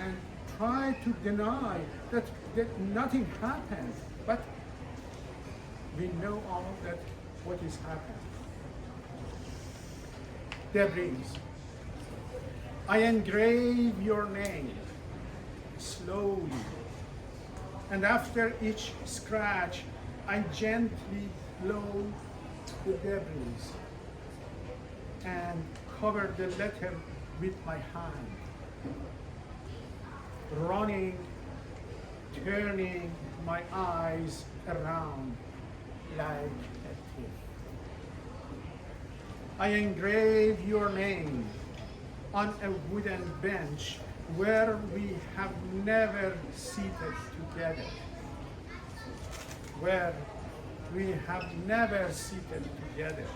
and tried to deny that nothing happened. But we know all that what is happening. Debris. I engrave your name slowly, and after each scratch, I gently blow the debris and cover the letter with my hand, running, turning my eyes around like a thief. I engrave your name on a wooden bench where we have never seated together. Where we have never seated together.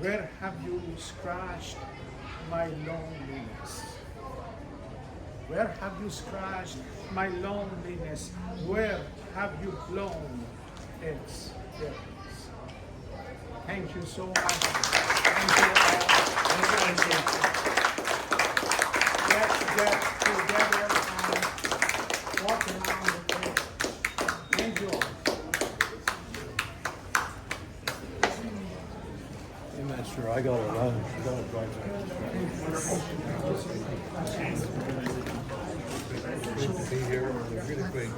Where have you scratched my loneliness? Where have you scratched my loneliness? Where have you blown its feathers? Thank you so much. Thank you all. Thank you. Let's get together and walk around the place. Thank you all. I'm not sure. I got to run. I got to drive back. Be here. Really great.